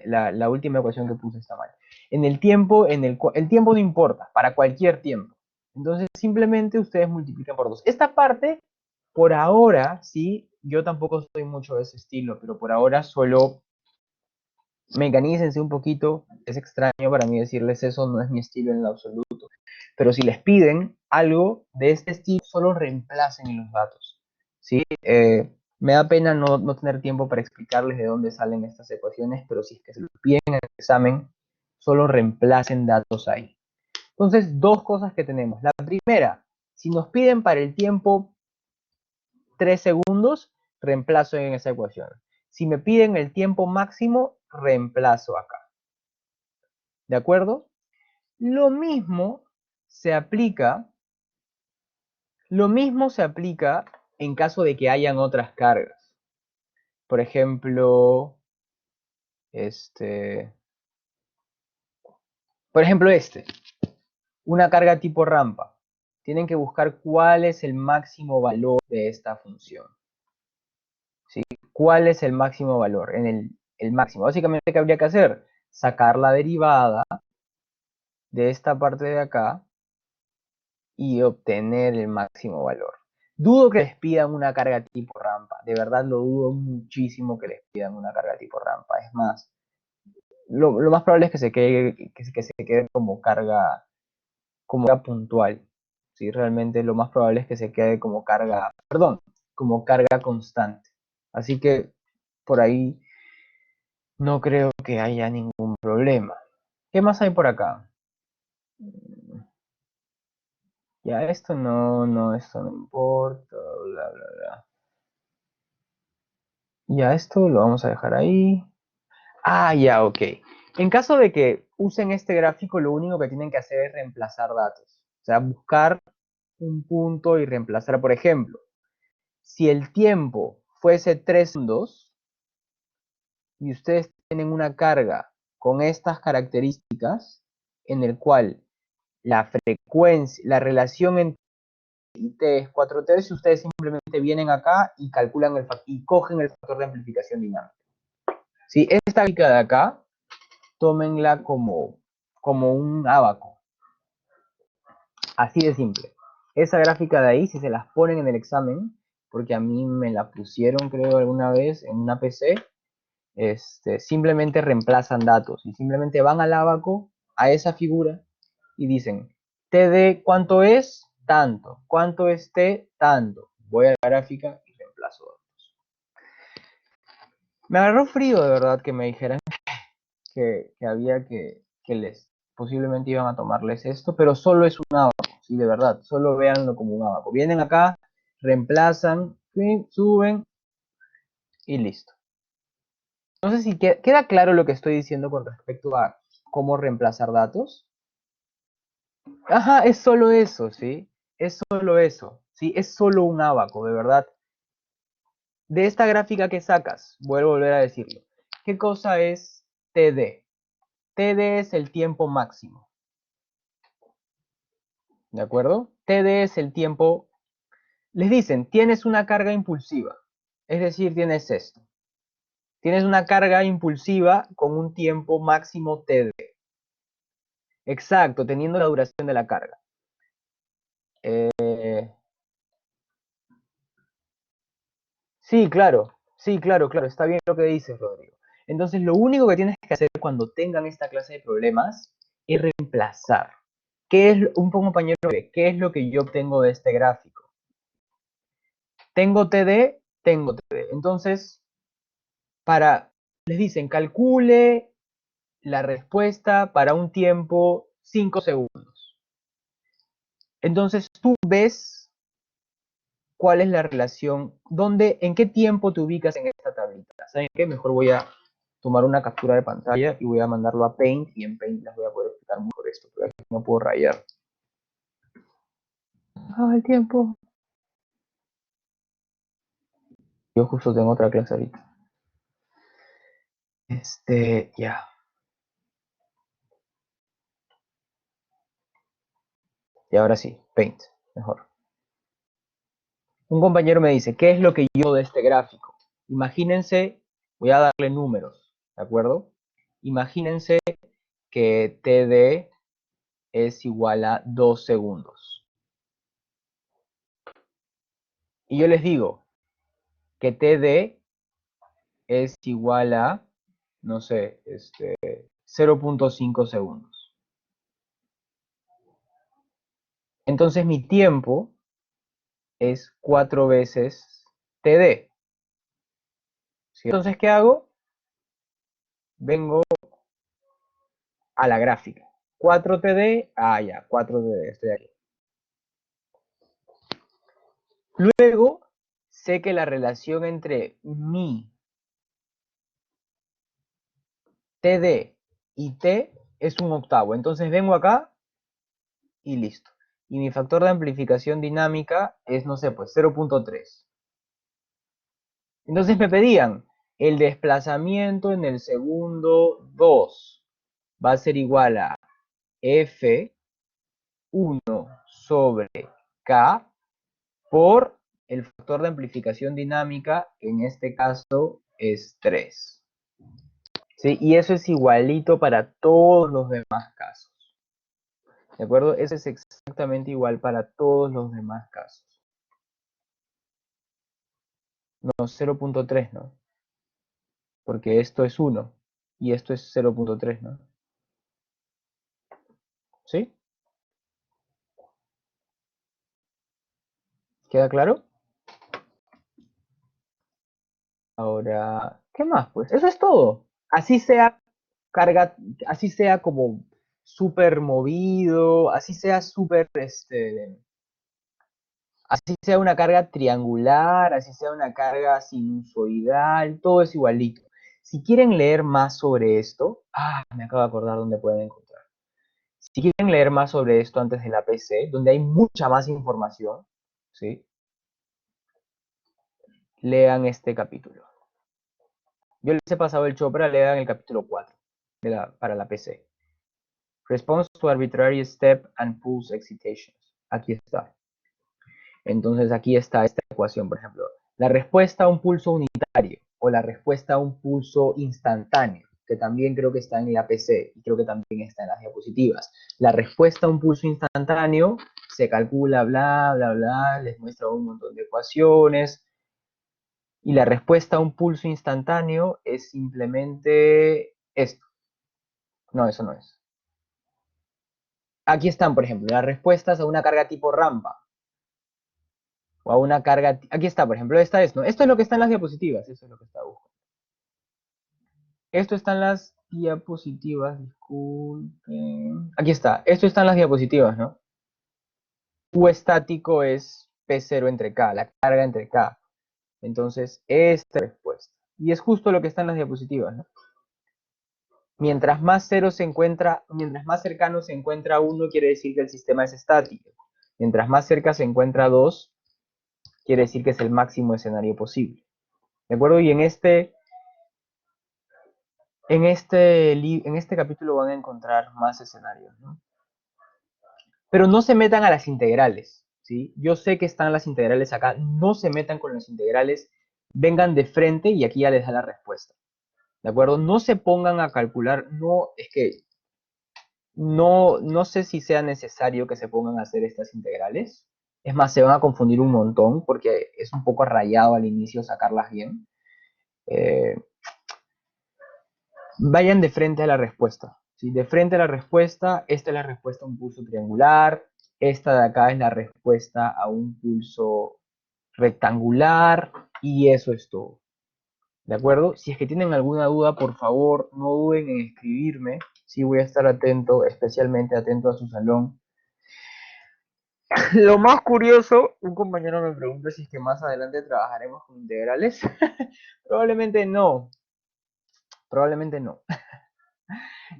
la última ecuación que puse está mal. En el tiempo, el tiempo no importa, para cualquier tiempo. Entonces simplemente ustedes multiplican por 2. Esta parte, por ahora, sí, yo tampoco soy mucho de ese estilo, pero por ahora suelo mecanícense un poquito, es extraño para mí decirles eso, no es mi estilo en lo absoluto, pero si les piden algo de este estilo, solo reemplacen los datos, ¿sí? Me da pena no tener tiempo para explicarles de dónde salen estas ecuaciones, pero si es que se lo piden en el examen, solo reemplacen datos ahí. Entonces, dos cosas que tenemos. La primera, si nos piden para el tiempo 3 segundos, reemplazo en esa ecuación. Si me piden el tiempo máximo, reemplazo acá. ¿De acuerdo? Lo mismo se aplica en caso de que hayan otras cargas. Por ejemplo, una carga tipo rampa. Tienen que buscar cuál es el máximo valor de esta función. ¿Sí? ¿Cuál es el máximo valor? El máximo. Básicamente, ¿qué habría que hacer? Sacar la derivada de esta parte de acá y obtener el máximo valor. Dudo que les pidan una carga tipo rampa. De verdad lo dudo muchísimo que les pidan una carga tipo rampa. Es más, lo más probable es que se quede como carga puntual. ¿Sí? Realmente lo más probable es que se quede como carga constante. Así que por ahí no creo que haya ningún problema. ¿Qué más hay por acá? Ya, esto no importa, bla, bla, bla. Ya, esto lo vamos a dejar ahí. Ya, ok. En caso de que usen este gráfico, lo único que tienen que hacer es reemplazar datos. O sea, buscar un punto y reemplazar, por ejemplo, si el tiempo fuese 3 segundos y ustedes tienen una carga con estas características en el cual la frecuencia, la relación entre T es 4 tercios, ustedes simplemente vienen acá y calculan y cogen el factor de amplificación dinámica. ¿Sí? Esta gráfica de acá, tómenla como un ábaco. Así de simple. Esa gráfica de ahí, si se las ponen en el examen, porque a mí me la pusieron, creo, alguna vez en una PC, simplemente reemplazan datos y simplemente van al ábaco, a esa figura, y dicen, TD, ¿cuánto es? Tanto. ¿Cuánto es T? Tanto. Voy a la gráfica y reemplazo datos. Me agarró frío, de verdad, que me dijeran que había que les posiblemente iban a tomarles esto, pero solo es un ábaco, sí, de verdad, solo véanlo como un ábaco. Vienen acá, reemplazan, suben y listo. No sé si queda claro lo que estoy diciendo con respecto a cómo reemplazar datos. Ajá, es solo eso, ¿sí? Es solo eso, ¿sí? Es solo un ábaco, de verdad. De esta gráfica que sacas, vuelvo a volver a decirlo. ¿Qué cosa es TD? TD es el tiempo máximo. ¿De acuerdo? TD es el tiempo. Les dicen, tienes una carga impulsiva. Es decir, tienes esto. Tienes una carga impulsiva con un tiempo máximo TD. Exacto, teniendo la duración de la carga. Sí, claro. Sí, claro, claro. Está bien lo que dices, Rodrigo. Entonces, lo único que tienes que hacer cuando tengan esta clase de problemas es reemplazar. ¿Qué es un compañero? ¿Qué es lo que yo obtengo de este gráfico? Tengo TD, tengo TD. Entonces, les dicen, calcule la respuesta para un tiempo 5 segundos. Entonces, tú ves cuál es la relación, en qué tiempo te ubicas en esta tablita. ¿Saben qué? Mejor voy a tomar una captura de pantalla y voy a mandarlo a Paint, y en Paint les voy a poder explicar mejor esto, pero aquí no puedo rayar. El tiempo. Yo justo tengo otra clase ahorita. Ya. Y ahora sí, Paint, mejor. Un compañero me dice, ¿qué es lo que yo de este gráfico? Imagínense, voy a darle números, ¿de acuerdo? Imagínense que TD es igual a 2 segundos. Y yo les digo que TD es igual a, no sé, 0.5 segundos. Entonces mi tiempo es 4 veces TD. ¿Sí? Entonces, ¿qué hago? Vengo a la gráfica. 4TD, ya, 4TD, estoy aquí. Luego, sé que la relación entre mi TD y T es un octavo. Entonces vengo acá y listo. Y mi factor de amplificación dinámica es, no sé, pues 0.3. Entonces me pedían, el desplazamiento en el segundo 2 va a ser igual a F1 sobre K por el factor de amplificación dinámica, que en este caso es 3. ¿Sí? Y eso es igualito para todos los demás casos. ¿De acuerdo? Eso es exactamente igual para todos los demás casos. No, 0.3, ¿no? Porque esto es 1 y esto es 0.3, ¿no? ¿Sí? ¿Queda claro? Ahora, ¿qué más? Pues eso es todo. Así sea carga, así sea como súper movido, así sea súper, así sea una carga triangular, así sea una carga sinusoidal, todo es igualito. Si quieren leer más sobre esto, me acabo de acordar dónde pueden encontrar. Si quieren leer más sobre esto antes de la PC, donde hay mucha más información, ¿sí? Lean este capítulo. Yo les he pasado el Chopra, lean el capítulo 4 para la PC. Response to arbitrary step and pulse excitations. Aquí está. Entonces aquí está esta ecuación, por ejemplo. La respuesta a un pulso unitario o la respuesta a un pulso instantáneo, que también creo que está en la PC y creo que también está en las diapositivas. La respuesta a un pulso instantáneo se calcula, bla, bla, bla, les muestra un montón de ecuaciones. Y la respuesta a un pulso instantáneo es simplemente esto. No, eso no es. Aquí están, por ejemplo, las respuestas a una carga tipo rampa. O a una carga... Aquí está, por ejemplo, esta es, ¿no? Esto es lo que está en las diapositivas. Eso es lo que está buscando. Esto está en las diapositivas, disculpen. Aquí está. Esto está en las diapositivas, ¿no? U estático es P0 entre K, la carga entre K. Entonces, esta respuesta. Y es justo lo que está en las diapositivas, ¿no? Mientras más cero se encuentra, mientras más cercano se encuentra 1, quiere decir que el sistema es estático. Mientras más cerca se encuentra 2, quiere decir que es el máximo escenario posible. ¿De acuerdo? Y en este capítulo van a encontrar más escenarios, ¿no? Pero no se metan a las integrales, ¿sí? Yo sé que están las integrales acá, no se metan con las integrales, vengan de frente y aquí ya les da la respuesta. ¿De acuerdo? No se pongan a calcular, no, es que no sé si sea necesario que se pongan a hacer estas integrales. Es más, se van a confundir un montón porque es un poco rayado al inicio sacarlas bien. Vayan de frente a la respuesta. ¿Sí? De frente a la respuesta, esta es la respuesta a un pulso triangular, esta de acá es la respuesta a un pulso rectangular y eso es todo. ¿De acuerdo? Si es que tienen alguna duda, por favor, no duden en escribirme. Sí, voy a estar atento, especialmente atento a su salón. Lo más curioso, un compañero me pregunta si es que más adelante trabajaremos con integrales. Probablemente no. Probablemente no.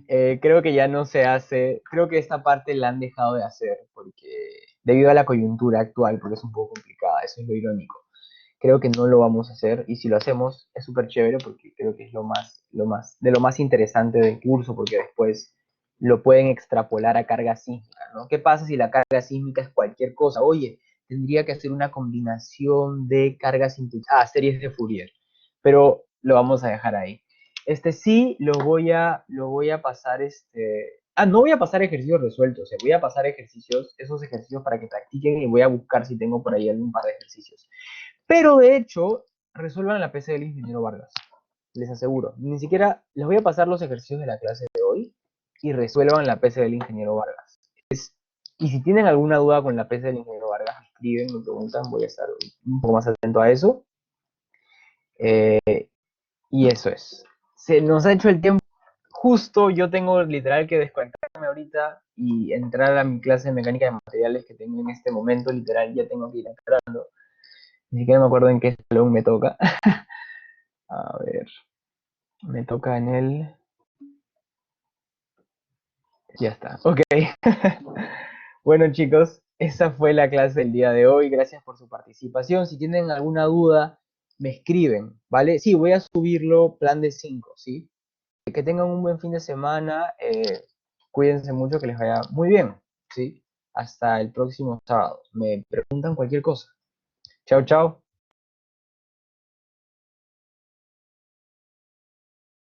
Creo que ya no se hace, creo que esta parte la han dejado de hacer porque debido a la coyuntura actual, porque es un poco complicada, eso es lo irónico. Creo que no lo vamos a hacer y si lo hacemos es súper chévere porque creo que es de lo más interesante del curso porque después lo pueden extrapolar a carga sísmica, ¿no? ¿Qué pasa si la carga sísmica es cualquier cosa? Oye, tendría que hacer una combinación de cargas series de Fourier, pero lo vamos a dejar ahí. Sí lo voy a pasar, no voy a pasar ejercicios resueltos, voy a pasar esos ejercicios para que practiquen y voy a buscar si tengo por ahí algún par de ejercicios. Pero de hecho, resuelvan la PC del ingeniero Vargas, les aseguro. Ni siquiera les voy a pasar los ejercicios de la clase de hoy y resuelvan la PC del ingeniero Vargas. Y si tienen alguna duda con la PC del ingeniero Vargas, escriben, me preguntan, voy a estar un poco más atento a eso. Y eso es. Se nos ha hecho el tiempo justo, yo tengo literal que desconectarme ahorita y entrar a mi clase de mecánica de materiales que tengo en este momento, literal ya tengo que ir entrando. Ni siquiera me acuerdo en qué salón me toca. A ver, me toca en el... Ya está, ok. Bueno chicos, esa fue la clase del día de hoy. Gracias por su participación. Si tienen alguna duda, me escriben, ¿vale? Sí, voy a subirlo plan de 5, ¿sí? Que tengan un buen fin de semana. Cuídense mucho, que les vaya muy bien, ¿sí? Hasta el próximo sábado. Me preguntan cualquier cosa. Chao, chao.